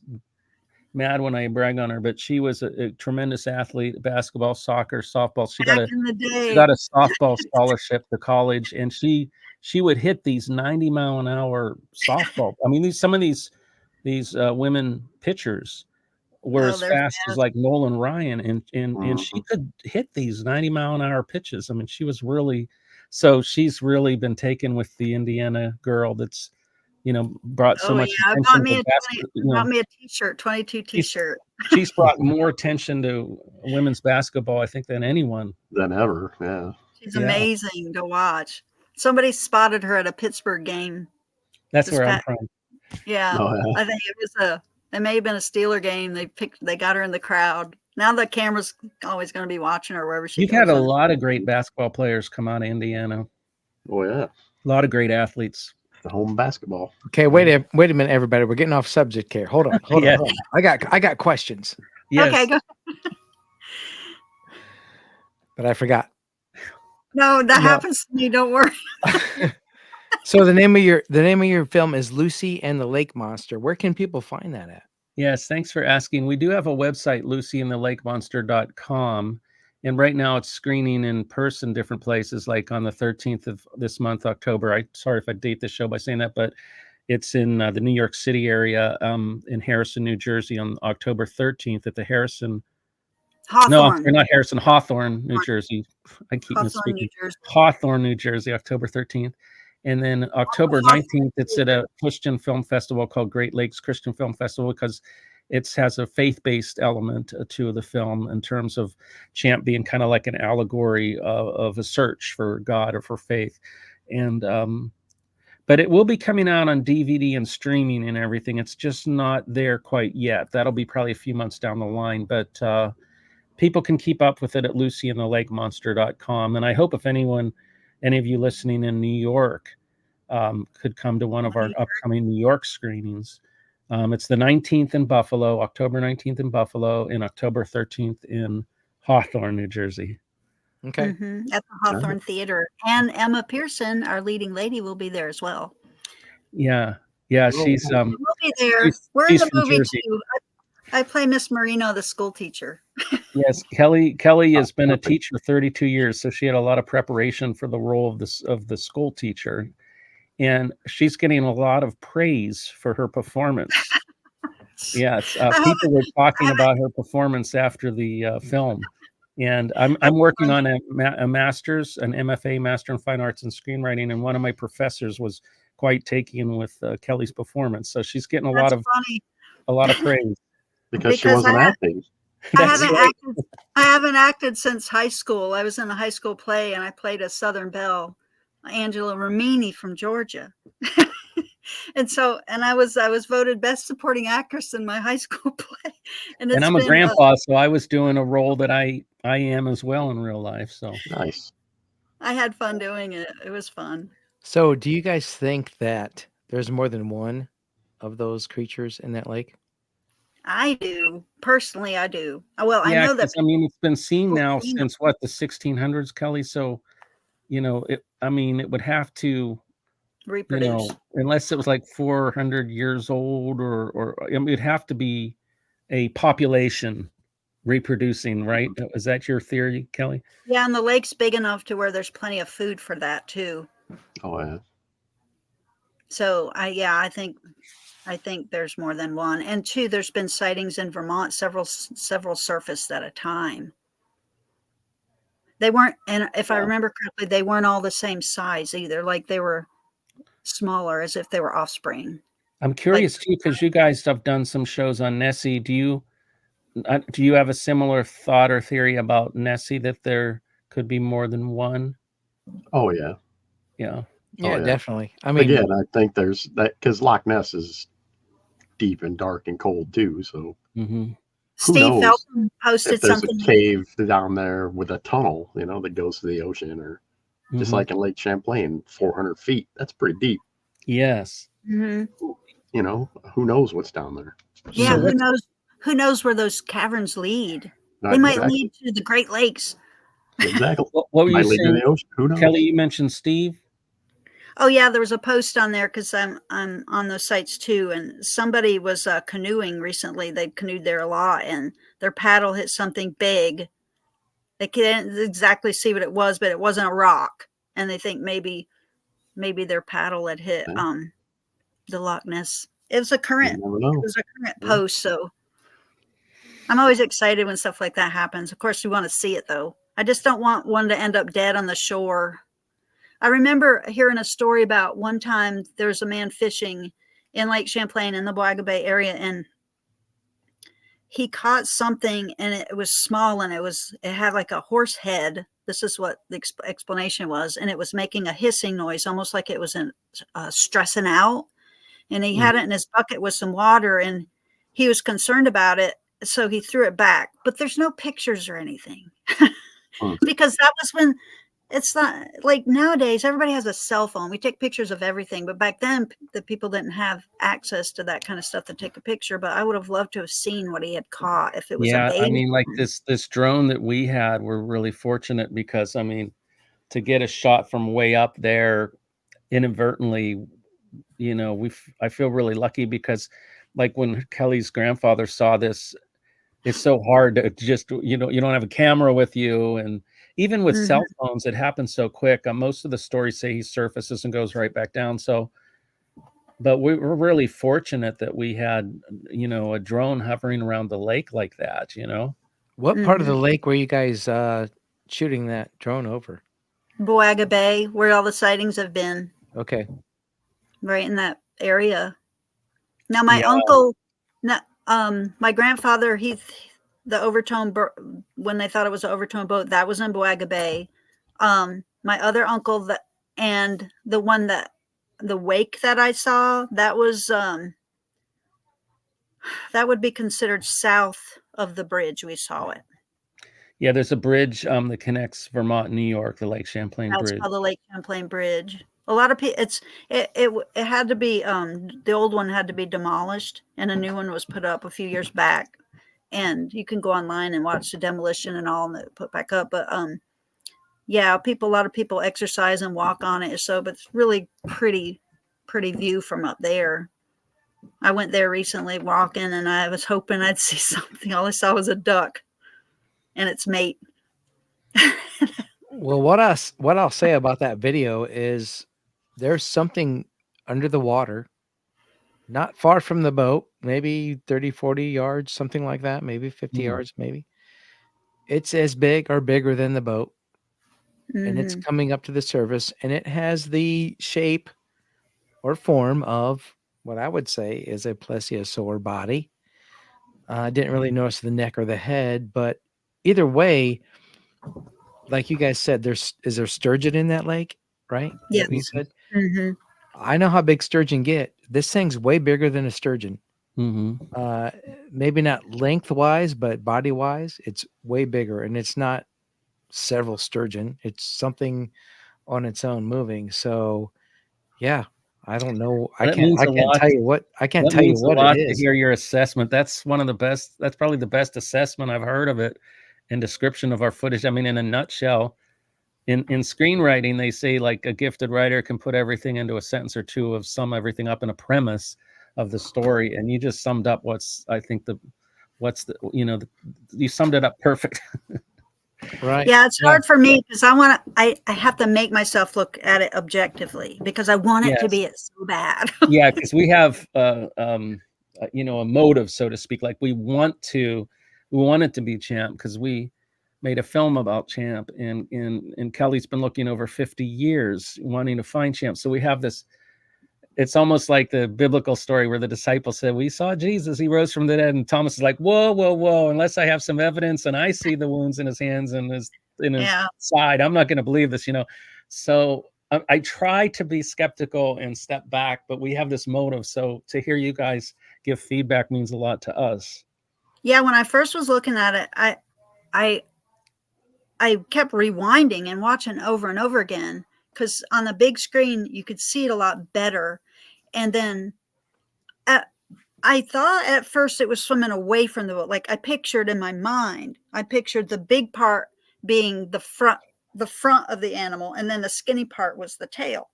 S3: mad when I brag on her, but she was a tremendous athlete, basketball, soccer, softball. She got
S1: back in the
S3: she
S1: day.
S3: got a softball scholarship to college, and she would hit these 90-mile-an-hour softball. I mean, some of these women pitchers were
S1: Oh,
S3: as
S1: they're
S3: fast as
S1: fast.
S3: like Nolan Ryan, and she
S4: Mhm.
S3: could hit these 90-mile-an-hour pitches. I mean, she was really she's really been taken with the Indiana girl that's brought so
S1: Oh
S3: much
S1: yeah,
S3: attention to basketball.
S1: bought me a t-shirt, 22
S3: She's
S1: t-shirt.
S3: she's brought more attention to women's basketball, I think, than anyone.
S4: than ever. Yeah,
S1: She's
S3: Yeah,
S1: amazing to watch. Somebody spotted her at a Pittsburgh game.
S3: that's
S1: This
S3: where I'm
S1: past,
S3: from.
S1: yeah,
S4: oh, yeah.
S1: I think it may have been a Steeler game. They got her in the crowd. Now the camera's always going to be watching her wherever she
S3: You've had
S1: goes.
S3: a lot of great basketball players come out of Indiana.
S4: Oh yeah,
S3: A lot of great athletes.
S4: the home basketball.
S2: Okay, wait a minute, everybody. We're getting off subject here. Hold on.
S3: Yes.
S2: I got questions,
S3: Yes.
S1: Okay, go.
S2: but I forgot.
S1: No, that
S3: No.
S1: happens to me. Don't worry.
S2: So the name of your film is Lucy and the Lake Monster. Where can people find that at?
S3: Yes, thanks for asking. We do have a website, lucyandthelakemonster.com. And right now it's screening in person different places, like on the 13th of this month, October. Sorry if I date the show by saying that, but it's in the New York City area, in Harrison, New Jersey on October 13th at the Hawthorne, New Jersey. I keep
S1: Hawthorne, New
S3: misspeaking.
S1: Jersey.
S3: Hawthorne, New Jersey, October 13th. And then October 19th, it's at a Christian film festival called Great Lakes Christian Film Festival, because it has a faith-based element to the film in terms of Champ being kind of like an allegory of a search for God or for faith. And but it will be coming out on DVD and streaming and everything. It's just not there quite yet. That'll be probably a few months down the line. But people can keep up with it at lucyandthelakemonster.com. And I hope if any of you listening in New York could come to one of our upcoming New York screenings. It's the 19th in Buffalo, October 19th in Buffalo, and October 13th in Hawthorne, New Jersey.
S2: Okay.
S1: At the Hawthorne Theater. And Emma Pearson, our leading lady, will be there as well.
S3: Yeah. She's
S1: we'll be there. We're in the movie
S3: Jersey.
S1: too. I play Miss Marino, the school teacher.
S3: Yes, Kelly has been a teacher 32 years, so she had a lot of preparation for the role of the school teacher, and she's getting a lot of praise for her performance. Yes, people were talking about her performance after the film, and I'm working on a master's, an MFA, Master in Fine Arts and Screenwriting, and one of my professors was quite taken with Kelly's performance, so she's getting a lot of praise
S4: because she wasn't acting.
S1: I haven't acted since high school. I was in a high school play and I played a Southern Belle, Angela Romini from Georgia. and I was voted best supporting actress in my high school play. And
S3: I'm a grandpa, so I was doing a role that I am as well in real life. So
S4: nice.
S1: I had fun doing it. It was fun.
S2: So do you guys think that there's more than one of those creatures in that lake?
S1: I do. Personally, I do. Well, I
S3: Yeah,
S1: know that
S3: because I mean, it's been seen
S1: people
S3: now
S1: have seen them
S3: since what, the 1600s, Kelly. So I mean, it would have to,
S1: reproduce.
S3: unless it was like 400 years old, or I mean, it'd have to be a population reproducing, right? Is that your theory, Kelly?
S1: Yeah, and the lake's big enough to where there's plenty of food for that too.
S4: Oh yeah.
S1: So I think there's more than one. And two, there's been sightings in Vermont, several surfaced at a time. They weren't, and if I
S4: Yeah.
S1: remember correctly, they weren't all the same size either. Like they were smaller, as if they were offspring.
S3: I'm
S1: Like
S3: curious too, because you guys have done some shows on Nessie. Do you have a similar thought or theory about Nessie, that there could be more than one?
S4: Oh yeah.
S3: Yeah.
S2: Yeah,
S4: yeah.
S2: definitely. I mean,
S4: Again, I think there's that because Loch Ness is deep and dark and cold too. So
S3: Mm-hmm.
S4: who
S1: Steve
S4: knows
S1: Felton
S4: if
S1: posted
S4: there's a
S1: something.
S4: cave down there with a tunnel, that goes to the ocean, or just
S3: Mm-hmm.
S4: like in Lake Champlain, 400 feet. That's pretty deep.
S3: Yes.
S1: Mhm.
S4: Who knows what's down there?
S1: Yeah,
S3: So
S1: who
S3: let's
S1: knows? Who knows where those caverns lead?
S4: Not
S1: They might
S4: exactly.
S1: lead to the Great Lakes.
S4: Exactly.
S3: what were you
S4: Might lead to
S3: saying,
S4: the ocean. Who knows?
S3: Kelly? You mentioned Steve.
S1: Oh yeah, there was a post on there because I'm on those sites too, and somebody was canoeing recently. They canoed there a lot, and their paddle hit something big. They couldn't exactly see what it was, but it wasn't a rock, and they think maybe their paddle had hit
S4: Yeah,
S1: the Loch Ness. It was a
S4: you
S1: current.
S4: never
S1: It
S4: know.
S1: was a current
S4: Yeah.
S1: post, so I'm always excited when stuff like that happens. Of course, we want to see it though. I just don't want one to end up dead on the shore. I remember hearing a story about one time there was a man fishing in Lake Champlain in the Boaga Bay area, and he caught something, and it was small, and it had like a horse head. This is what the explanation was, and it was making a hissing noise, almost like it was stressing out. And he had it in his bucket with some water, and he was concerned about it, so he threw it back. But there's no pictures or anything
S4: Hmm.
S1: because that was when it's not like nowadays everybody has a cell phone. We take pictures of everything, but back then the people didn't have access to that kind of stuff to take a picture. But I would have loved to have seen what he had caught if it was a
S3: Yeah, I
S1: baby.
S3: mean, like this drone that we had, we're really fortunate because, I mean, to get a shot from way up there inadvertently, I feel really lucky because, like, when Kelly's grandfather saw this, it's so hard to just, you don't have a camera with you, and even with
S1: Mhm.
S3: cell phones, it happens so quick. Most of the stories say he surfaces and goes right back down. So, but we're really fortunate that we had, a drone hovering around the lake like that.
S2: what part of the
S1: Mhm.
S2: lake were you guys shooting that drone over?
S1: Boaga Bay, where all the sightings have been,
S2: Okay.
S1: right in that area. Now, my
S3: Yeah.
S1: uncle, my grandfather, the overtone, when they thought it was an overtone boat, that was in Boaga Bay. My other uncle, and the wake that I saw, that was, that would be considered south of the bridge. We saw it.
S3: Yeah, there's a bridge that connects Vermont and New York, the Lake Champlain
S1: That's
S3: Bridge.
S1: called the Lake Champlain Bridge. A lot of people, it had to be, the old one had to be demolished, and a new one was put up a few years back. And you can go online and watch the demolition and all, and it put back up. But yeah, a lot of people exercise and walk on it. So, but it's really pretty view from up there. I went there recently walking, and I was hoping I'd see something. All I saw was a duck and its mate.
S2: Well, what I'll say about that video is there's something under the water, not far from the boat, maybe 30, 40 yards, something like that, maybe 50
S3: Mm.
S2: yards, maybe. It's as big or bigger than the boat, and it's
S1: Mm-hmm.
S2: coming up to the surface, and it has the shape or form of what I would say is a plesiosaur body. I didn't really notice the neck or the head, but either way, like you guys said, is there sturgeon in that lake, right? Is that what you
S1: Yes.
S2: said?
S1: Mm-hmm.
S2: I know how big sturgeon get. This thing's way bigger than a sturgeon.
S3: Hmm.
S2: Maybe not lengthwise, but body wise, it's way bigger, and it's not several sturgeon. It's something on its own moving. So, yeah, I don't know.
S3: That means
S2: I
S3: a
S2: can't
S3: lot.
S2: tell you what
S3: That means a
S2: it
S3: lot to
S2: is.
S3: hear your assessment. That's one of the best. That's probably the best assessment I've heard of it and description of our footage. I mean, in a nutshell, in screenwriting, they say like a gifted writer can put everything into a sentence or two of sum everything up in a premise of the story, and you just summed up you summed it up perfect.
S2: Right.
S1: Yeah, it's
S2: Yeah.
S1: hard for me because I have to make myself look at it objectively because I want it to
S3: Yes.
S1: be it so bad.
S3: Yeah, because we have a motive, so to speak. Like we want it to be Champ because we made a film about Champ, and Kelly's been looking over 50 years wanting to find Champ. So we have this. It's almost like the biblical story where the disciples said, "We saw Jesus; he rose from the dead." And Thomas is like, "Whoa, whoa, whoa! Unless I have some evidence and I see the wounds in his hands and his
S1: Yeah.
S3: side, I'm not going to believe this." So I try to be skeptical and step back, but we have this motive. So to hear you guys give feedback means a lot to us.
S1: Yeah, when I first was looking at it, I I kept rewinding and watching over and over again because on the big screen you could see it a lot better. And then I thought at first it was swimming away from the boat. Like I pictured in my mind, I pictured the big part being the front of the animal, and then the skinny part was the tail.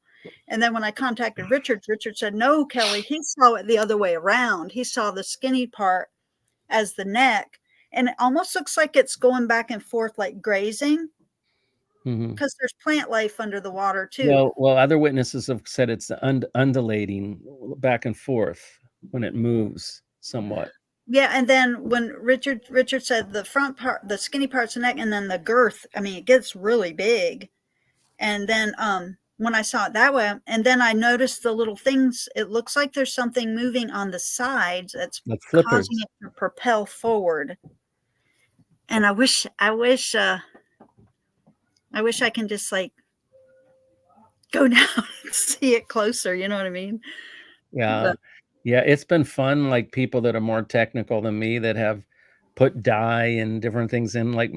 S1: And then when I contacted Richard, Richard said, "No, Kelly, he saw it the other way around. He saw the skinny part as the neck, and it almost looks like it's going back and forth like grazing
S3: Mhm.
S1: because there's plant life under the water too."
S3: Well, other witnesses have said it's undulating back and forth when it moves somewhat.
S1: Yeah, and then when Richard said the front part, the skinny part's the neck, and then the girth, I mean, it gets really big. And then when I saw it that way, and then I noticed the little things, it looks like there's something moving on the sides that's
S3: Like
S1: causing
S3: flippers.
S1: it to propel forward. And I wish I can just like go down and see it closer, you know what I mean?
S3: Yeah.
S1: But
S3: Yeah, it's been fun, like, people that are more technical than me that have put dye and different things in, like,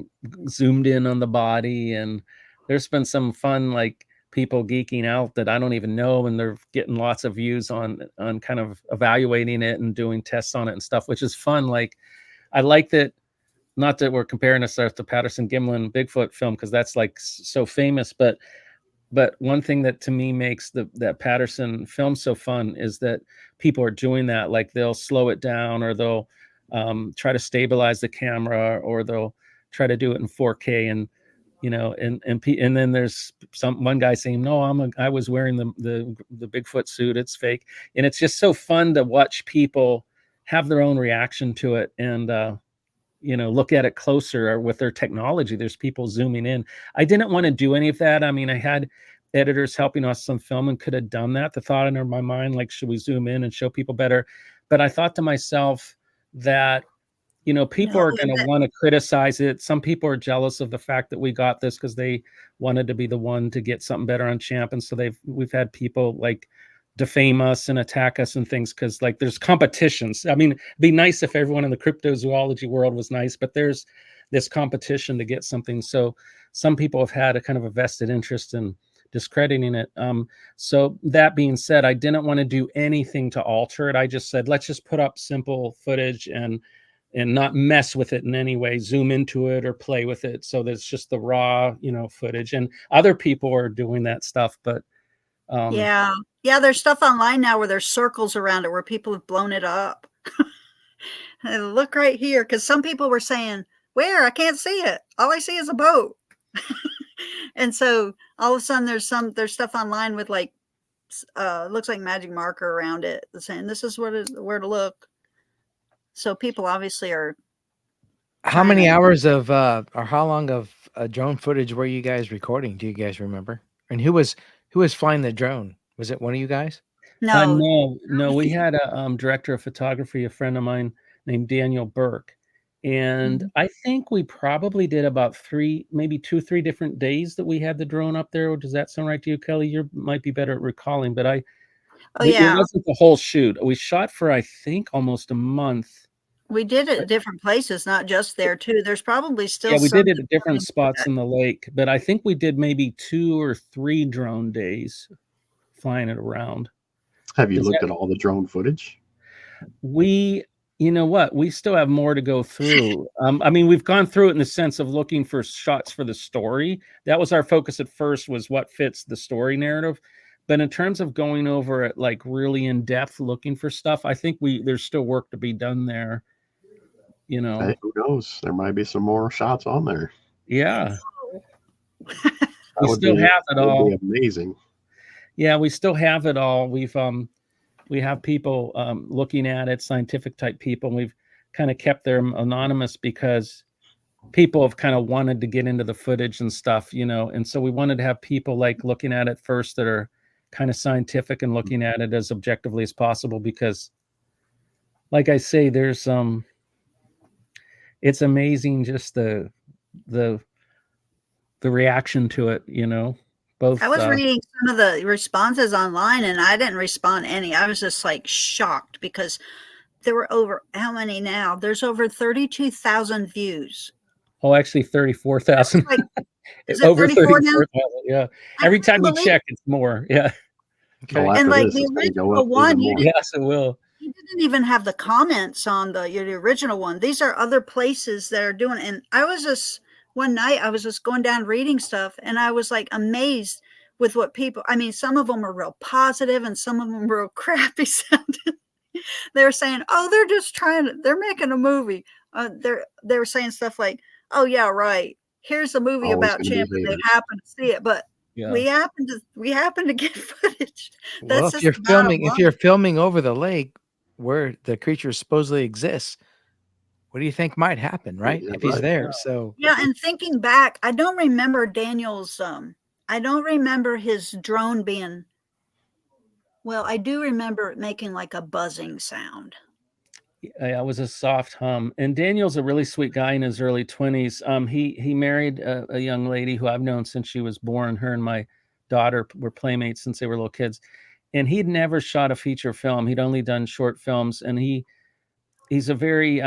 S3: zoomed in on the body, and there's been some fun, like, people geeking out that I don't even know, and they're getting lots of views on kind of evaluating it and doing tests on it and stuff, which is fun. Like, I like that, not that we're comparing ourselves to Patterson Gimlin Bigfoot film because that's, like, so famous, but one thing that to me makes that Patterson film so fun is that people are doing that. Like they'll slow it down, or they'll try to stabilize the camera, or they'll try to do it in 4K. And then there's one guy saying, "No, I was wearing the Bigfoot suit. It's fake." And it's just so fun to watch people have their own reaction to it, and look at it closer, or with their technology. There's people zooming in. I didn't want to do any of that. I mean, I had editors helping us some film and could have done that. The thought in my mind, like, should we zoom in and show people better? But I thought to myself that, people
S1: no,
S3: are going to want to criticize it. Some people are jealous of the fact that we got this because they wanted to be the one to get something better on Champ. And so we've had people like defame us and attack us and things because, like, there's competitions. I mean, it'd be nice if everyone in the cryptozoology world was nice, but there's this competition to get something. So some people have had a kind of a vested interest in discrediting it. So that being said, I didn't want to do anything to alter it. I just said, let's just put up simple footage and not mess with it in any way, zoom into it or play with it. So that's just the raw, footage. And other people are doing that stuff, but
S1: yeah. Yeah, there's stuff online now where there's circles around it where people have blown it up. And look right here, because some people were saying, "Where? I can't see it. All I see is a boat." And so all of a sudden there's stuff online with like looks like magic marker around it saying this is where to look. So people obviously are
S2: How
S1: trying
S2: many
S1: to.
S2: hours of or how long of drone footage were you guys recording? Do you guys remember? And who was flying the drone? Was it one of you guys?
S1: No.
S3: no, we had a director of photography, a friend of mine named Daniel Burke. And
S1: Mhm.
S3: I think we probably did about maybe 2, 3 different days that we had the drone up there. Does that sound right to you, Kelly? You might be better at recalling, but
S1: Oh
S3: it
S1: yeah,
S3: wasn't the whole shoot. We shot for, I think, almost a month.
S1: we did it at different places, not just there too. There's probably still
S3: Yeah, we
S1: some
S3: did it
S1: that
S3: at different
S1: probably do
S3: spots
S1: that.
S3: in the lake, but I think we did maybe 2 or 3 drone days flying it around.
S4: Have you
S3: Is
S4: looked
S3: that
S4: at all the drone footage?
S3: we you know what? We still have more to go through. I mean, we've gone through it in the sense of looking for shots for the story. That was our focus at first, was what fits the story narrative. But in terms of going over it like really in depth looking for stuff, I think there's still work to be done there, you know.
S4: Hey, who knows? There might be some more shots on there.
S3: Yeah.
S4: That
S3: We
S4: would
S3: still
S4: be
S3: have it all.
S4: amazing.
S3: Yeah, we still have it all. We have people looking at it, scientific type people, and we've kind of kept them anonymous because people have kind of wanted to get into the footage and stuff, you know. And so we wanted to have people like looking at it first that are kind of scientific and looking at it as objectively as possible, because like I say, there's it's amazing just the reaction to it, you know.
S1: I
S3: Both
S1: was reading some of the responses online and I didn't respond to any. I was just like shocked because there were over how many now? There's over 32,000 views.
S3: oh, actually 34,000.
S1: Like, is it
S3: Over
S1: 34 now?
S3: 34,000. Yeah.
S1: I
S3: Every
S1: couldn't
S3: time you
S1: believe
S3: check, it's more. Yeah.
S4: So
S2: Okay.
S1: And
S4: after
S1: like
S4: this,
S1: the
S4: it's going to go
S1: original
S4: up
S1: one,
S4: even
S1: you
S4: more.
S3: Yes, it will.
S1: didn't even have the comments on the original one. These are other places that are doing it. And I was just one night I was just going down reading stuff and I was like amazed with what people, I mean, some of them are real positive and some of them are real crappy sounding. They were saying, oh, they're just they're making a movie. They were saying stuff like, oh yeah, right. Here's a movie
S4: Always
S1: about
S4: going to be
S1: Champlain. They
S4: haters.
S1: happen to see it, but
S3: Yeah.
S1: we happen to get footage.
S2: Well,
S1: That's
S2: if
S1: just
S2: you're
S1: the bottom
S2: filming, if
S1: line.
S2: you're filming over the lake where the creature supposedly exists, what do you think might happen, right?
S4: Yeah,
S2: If he's
S4: right.
S2: there. So
S1: Yeah, and thinking back, I don't remember Daniel's I don't remember his drone being, well, I do remember it making like a buzzing sound.
S3: It was a soft hum. And Daniel's a really sweet guy in his early 20s. He married a young lady who I've known since she was born. Her and my daughter were playmates since they were little kids. And he'd never shot a feature film. He'd only done short films. And he's a very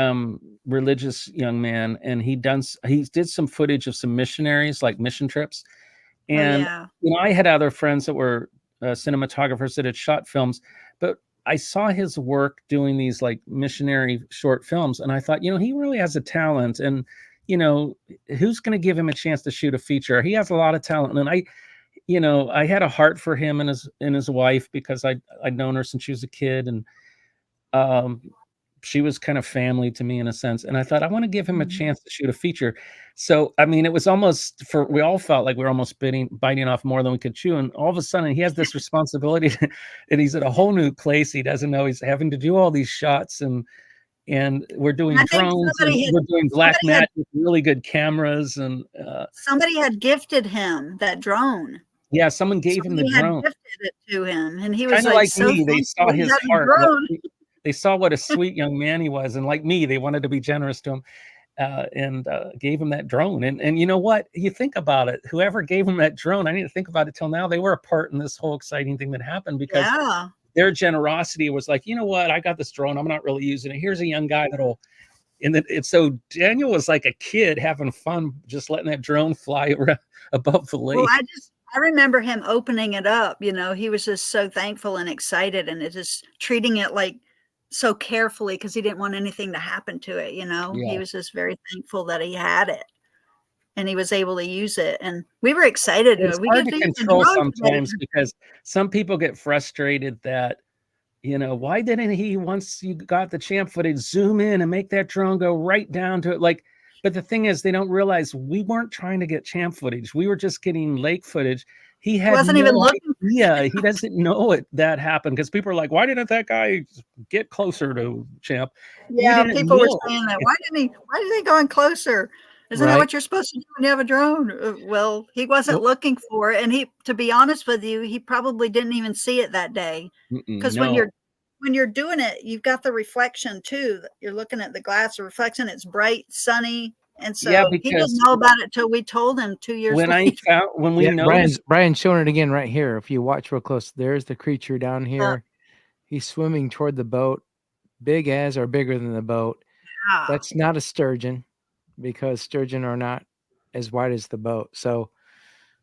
S3: religious young man. And he did some footage of some missionaries, like mission trips.
S1: Oh
S3: And
S1: yeah.
S3: you know, I had other friends that were cinematographers that had shot films, but I saw his work doing these like missionary short films, and I thought, you know, he really has a talent, and you know, who's going to give him a chance to shoot a feature? He has a lot of talent, and you know, I had a heart for him and his wife because I'd known her since she was a kid, and um, she was kind of family to me in a sense. And I thought, I want to give him a chance to shoot a feature. So, I mean, it was almost we all felt like we were almost biting off more than we could chew. And all of a sudden he has this responsibility and he's at a whole new place. He doesn't know he's having to do all these shots and we're doing
S1: I think
S3: drones and we're doing black magic with really good cameras. And
S1: somebody had gifted him that drone.
S3: yeah, someone gave him the drone.
S1: Had gifted it to him, and he was
S3: kind of
S1: like
S3: like
S1: so
S3: me. They saw his heart. They saw what a sweet young man he was. And like me, they wanted to be generous to him. And gave him that drone. And you know what? You think about it. Whoever gave him that drone, I didn't think about it till now. They were a part in this whole exciting thing that happened because their generosity was like, you know what? I got this drone. I'm not really using it. Here's a young guy that'll. And it's so Daniel was like a kid having fun, just letting that drone fly around above the lake.
S1: Well, I remember him opening it up. You know, he was just so thankful and excited, and just treating it like so carefully because he didn't want anything to happen to it. You know, he was just very thankful that he had it and he was able to use it. And we were excited.
S3: It's hard to control sometimes because some people get frustrated that, you know, why didn't he, once you got the champ footage, zoom in and make that drone go right down to it? Like, but the thing is, they don't realize we weren't trying to get champ footage. We were just getting lake footage. He wasn't even looking. Yeah, he doesn't know it that happened because people are like, why didn't that guy get closer to champ?
S1: Yeah, people were saying that. Why didn't he go in closer? Isn't that what you're supposed to do when you have a drone? Well, he wasn't looking for it. And to be honest with you, he probably didn't even see it that day. Because when you're doing it, you've got the reflection too. You're looking at the glass, the reflection, it's bright, sunny. And so he didn't know about it till we told him 2 years later.
S3: When we noticed,
S2: Brian's showing it again right here. If you watch real close, there's the creature down here. He's swimming toward the boat, big as or bigger than the boat. Yeah. That's not a sturgeon because sturgeon are not as wide as the boat. So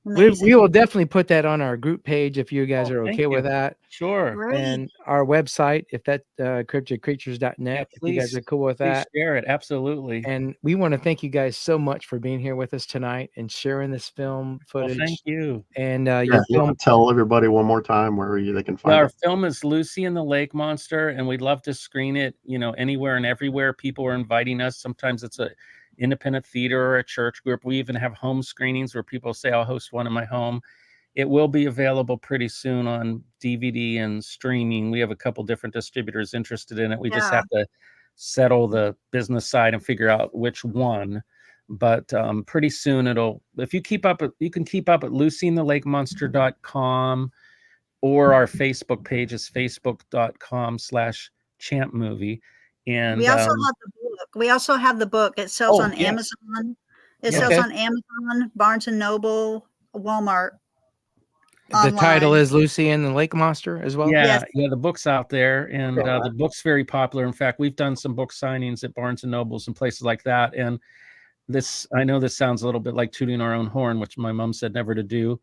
S2: We
S1: Amazing.
S2: will definitely put that on our group page if you guys
S3: Oh,
S2: are
S3: thank
S2: okay with
S3: you.
S2: that.
S3: Sure.
S1: Great.
S2: And our website, if that cryptidcreatures.net,
S3: Yeah,
S2: if you guys
S3: please,
S2: are cool with
S3: please
S2: that.
S3: share it. Absolutely.
S2: And we want to thank you guys so much for being here with us tonight and sharing this film
S3: Well, thank
S2: footage.
S3: you.
S2: And
S4: Yeah,
S2: your
S4: you
S2: film,
S4: want to tell everybody one more time where they can
S3: Yeah,
S4: find
S3: our
S4: it?
S3: film is Lucy and the Lake Monster, and we'd love to screen it, anywhere and everywhere. People are inviting us. Sometimes it's a independent theater or a church group. We even have home screenings where people say, I'll host one in my home. It will be available pretty soon on DVD and streaming. We have a couple different distributors interested in it. We just
S1: Yeah.
S3: have to settle the business side and figure out which one. But pretty soon if you can keep up at lucyandthelakemonster.com, or our Facebook page is facebook.com/champmovie. And
S1: We also have the book. We also have the book. It sells on
S3: yeah.
S1: Amazon. It
S3: Yeah.
S1: sells
S2: Okay.
S1: on Amazon, Barnes and Noble, Walmart.
S2: the title
S1: Online.
S2: is Lucy and the Lake Monster as well.
S1: Yes.
S3: Yeah, the book's out there, and
S4: Okay.
S3: the book's very popular. In fact, we've done some book signings at Barnes and Nobles and places like that. And I know this sounds a little bit like tooting our own horn, which my mom said never to do.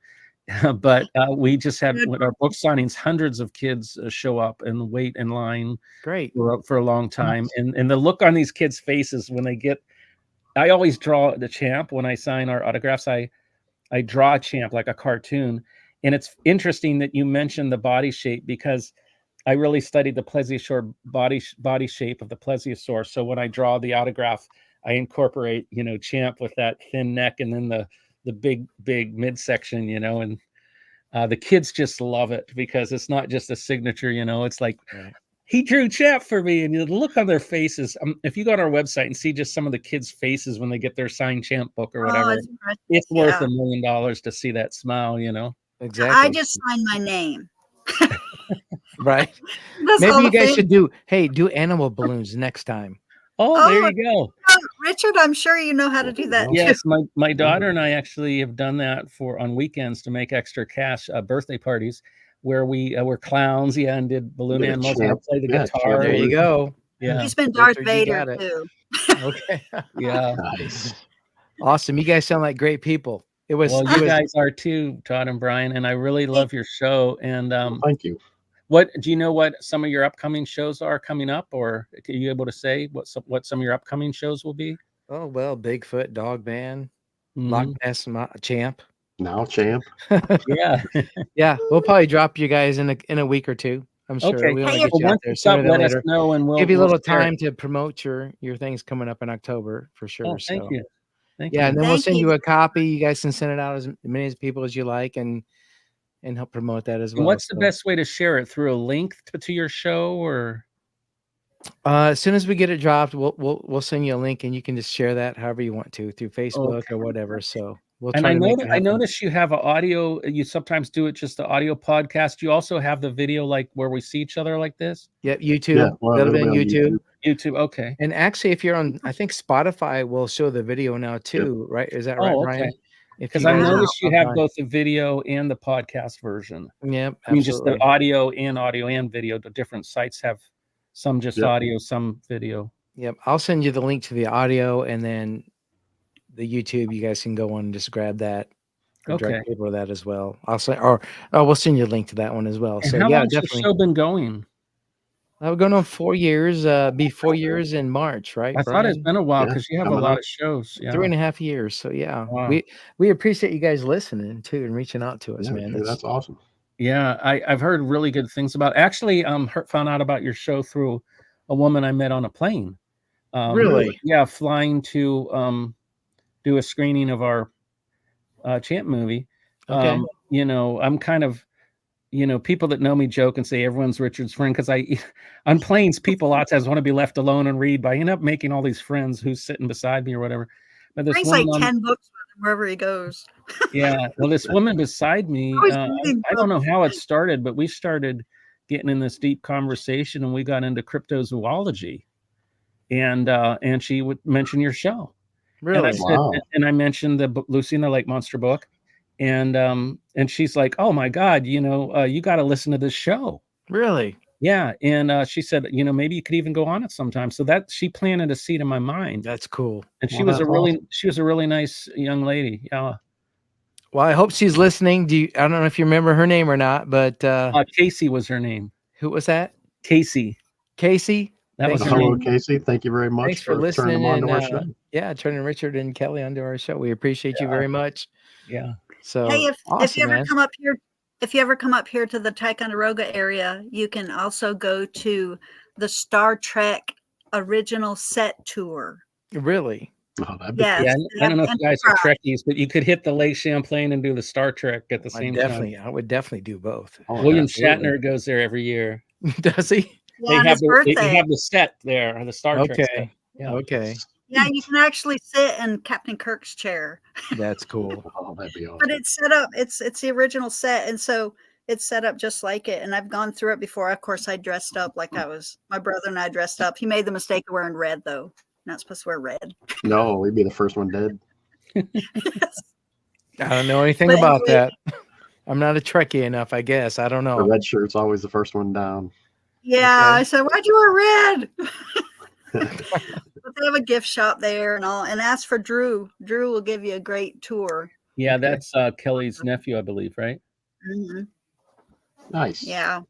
S3: But we just had, with our book signings, hundreds of kids show up and wait in line
S2: Great.
S3: for a long time. And the look on these kids' faces when they get, I always draw the Champ when I sign our autographs. I draw a Champ like a cartoon. And it's interesting that you mentioned the body shape, because I really studied the plesiosaur body shape of the plesiosaur. So when I draw the autograph, I incorporate, Champ with that thin neck and then the big midsection, and the kids just love it because it's not just a signature, it's like,
S2: Right.
S3: he drew Champ for me, and you look on their faces. If you go on our website and see just some of the kids' faces when they get their signed Champ book or whatever,
S1: it's impressive.
S3: it's worth
S1: Yeah.
S3: $1 million to see that smile,
S2: Exactly.
S1: I just signed my name.
S2: Right.
S1: That's all
S2: Maybe you
S1: the
S2: guys
S1: fame.
S2: should do animal balloons next time.
S3: Oh, there you go.
S1: Richard, I'm sure you know how to do that too.
S3: Yes, my daughter and I actually have done that on weekends to make extra cash, birthday parties where we were clowns, and did balloon
S4: Get a
S3: animals, and I
S4: Champ.
S3: played the
S4: Yeah,
S3: guitar.
S2: There you go.
S3: Yeah,
S1: He's been Darth
S2: Richard, you
S1: Vader
S2: got it.
S1: too.
S2: Okay.
S3: yeah.
S4: Nice.
S2: Awesome. You guys sound like great people. It was.
S3: Well,
S2: it
S3: you
S2: was
S3: guys are too, Todd and Brian, and I really love your show. And
S4: Thank you.
S3: what do you know? What some of your upcoming shows are coming up, or are you able to say what some of your upcoming shows will be?
S2: Oh well, Bigfoot, Dog Man,
S3: Mhm.
S2: Loch Ness Champ.
S4: Now Champ.
S3: Yeah.
S2: Yeah, we'll probably drop you guys in a week or two. I'm sure
S3: Okay.
S2: we want to
S1: Hey,
S2: get
S3: Well,
S2: you out
S3: once
S2: there
S3: it's up,
S2: sooner than
S3: let us
S2: later.
S3: know, and
S2: Give you a
S3: we'll
S2: little
S3: share it.
S2: time to promote your things coming up in October for sure.
S3: Oh, thank
S2: So
S3: you. Thank
S2: yeah,
S3: you.
S2: and then we'll
S1: Thank
S2: send
S1: you.
S2: you a copy. You guys can send it out as many as people as you like, and help promote that as
S3: And
S2: well.
S3: what's the
S2: So,
S3: best way to share it? Through a link to your show, or?
S2: as soon as we get it dropped, we'll send you a link, and you can just share that however you want to through Facebook
S3: Okay.
S2: or whatever. So we'll
S3: And
S2: try to make it
S3: I
S2: happen.
S3: notice you have an audio. You sometimes do it just the audio podcast. You also have the video, like where we see each other like this.
S2: Yep, YouTube.
S4: Yeah, well,
S2: That'll be
S4: it'll
S2: on
S4: be on
S2: YouTube.
S3: YouTube. Okay.
S2: And actually, if you're on, I think Spotify will show the video now too, right? Is that right,
S3: Oh,
S2: Brian?
S3: okay.
S2: If
S3: Because
S2: you
S3: I
S2: guys are on
S3: noticed you have
S2: Spotify.
S3: both the video and the podcast version.
S2: Yep,
S3: I mean, just the
S2: absolutely.
S3: audio and video. The different sites have some just
S4: Yep.
S3: audio, some video.
S2: Yep, I'll send you the link to the audio, and then the YouTube. You guys can go on and just grab that, or
S3: Okay.
S2: direct people to that as well. I'll say, or we'll send you a link to that one as well.
S3: And
S2: So
S3: how
S2: yeah,
S3: long's your
S2: definitely.
S3: show been going?
S2: We're going on 4 years. Be 4 years in March, right,
S3: I thought it's
S2: Brian?
S3: been a while
S4: Yeah,
S3: because you have a
S4: coming
S3: lot
S4: up.
S3: of shows. Yeah.
S2: 3.5 years. So yeah,
S3: Wow.
S2: we appreciate you guys listening too and reaching out to us,
S4: Yeah,
S2: man.
S4: dude, that's awesome.
S3: Yeah, I've heard really good things about. Actually, found out about your show through a woman I met on a plane.
S2: Really?
S3: Yeah, flying to do a screening of our Champ movie.
S2: Okay.
S3: I'm kind of, people that know me joke and say everyone's Richard's friend, because on planes, people a lot of times want to be left alone and read, but I end up making all these friends who's sitting beside me or whatever. But this
S1: Brings
S3: woman
S1: like 10 books with him wherever he goes.
S3: yeah, well, this woman beside me,
S1: Always
S3: I
S1: reading
S3: don't know
S1: books.
S3: how it started, but we started getting in this deep conversation, and we got into cryptozoology, and she would mention your show, and I
S2: Really?
S3: said,
S4: Wow.
S3: and I mentioned the Lucy and the Lake Monster book, and she's like, "Oh my God, you got to listen to this show."
S2: Really?
S3: Yeah, and she said, maybe you could even go on it sometime. So that she planted a seed in my mind,
S2: That's cool.
S3: and
S4: Well, that's awesome.
S3: she was a really nice young lady. Yeah.
S2: Well, I hope she's listening. I don't know if you remember her name or not, but
S3: Casey was her name.
S2: who was that?
S3: Casey.
S2: Casey.
S3: That was
S2: Thanks
S3: her
S2: for-
S4: Hello,
S3: name.
S4: Casey. Thank you very much
S2: Thanks for
S4: for turning
S2: listening
S4: them on to our
S2: and
S4: show.
S2: yeah, turning Richard and Kelly onto our show. We appreciate you
S3: Yeah.
S2: very much.
S3: Yeah.
S2: So
S1: Hey, if
S2: awesome,
S1: you ever
S2: man.
S1: come up here, if you ever come up here to the Ticonderoga area, you can also go to the Star Trek original set tour.
S2: Really?
S4: Oh, that'd be
S1: Yes,
S3: Yeah,
S1: they
S3: I don't know if
S1: have
S3: you guys are
S1: Enterprise.
S3: Trekkies, but you could hit the Lake Champlain and do the Star Trek at the
S2: I
S3: same time.
S2: would definitely do both.
S4: Oh,
S3: William
S4: absolutely.
S3: Shatner goes there every year.
S2: Does he?
S1: Yeah, on his
S3: They
S1: birthday.
S3: have the set there, the Star Trek set.
S2: Okay.
S3: Yeah.
S2: Okay.
S1: Yeah, you can actually sit in Captain Kirk's chair.
S2: That's cool.
S4: Oh, that'd be awesome.
S1: But it's set up. It's the original set, and so it's set up just like it. And I've gone through it before. Of course, I dressed up like I was. My brother and I dressed up. He made the mistake of wearing red, though. Not supposed to wear red.
S4: No, we'd be the first one dead.
S2: I don't know anything
S1: But
S2: about
S1: anyway-
S2: that. I'm not a Trekkie enough, I guess. I don't
S4: The
S2: know.
S4: red shirt's always the first one down.
S1: Yeah,
S2: Okay.
S1: I said, "Why'd you wear red?" But they have a gift shop there and all. And ask for Drew. Drew will give you a great tour.
S3: Yeah, that's Kelly's nephew, I believe, right?
S1: Mhm.
S4: Nice.
S1: Yeah.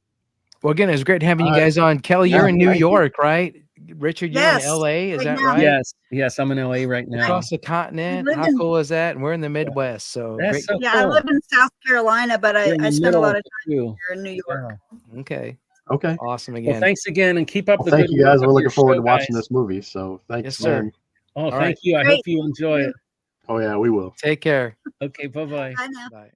S2: Well, again, it was great having you
S4: All right.
S2: guys on. Kelly,
S4: Yeah,
S2: you're in New
S4: thank you.
S2: York, right? Richard, you're
S1: Yes,
S2: in LA. Is
S1: right
S2: that
S1: now.
S2: right?
S3: Yes, I'm in LA right now.
S2: Across the continent.
S1: live
S2: How
S1: in-
S2: cool is that? And we're in the Midwest. So
S3: That's
S2: great.
S3: so
S1: Yeah, I
S3: cool.
S1: live in South Carolina, but
S3: You're in
S1: I
S3: the
S1: spent a lot
S3: middle
S1: of time
S3: too.
S1: here in New York.
S3: Yeah.
S2: Okay.
S4: Okay.
S2: Awesome
S3: Well,
S2: again.
S3: thanks again, and keep up
S4: Well,
S3: the
S4: thank
S3: good
S4: you
S3: work
S4: guys.
S3: of
S4: We're looking
S3: your
S4: forward
S3: show,
S4: to watching
S3: guys.
S4: this movie. So thanks,
S2: Yes, sir.
S4: man.
S3: Oh,
S2: All
S3: thank
S2: right.
S3: you. I
S1: Great.
S3: hope you enjoy it.
S4: Oh yeah, we will.
S2: Take care.
S3: Okay, bye-bye.
S1: I know.
S2: Bye.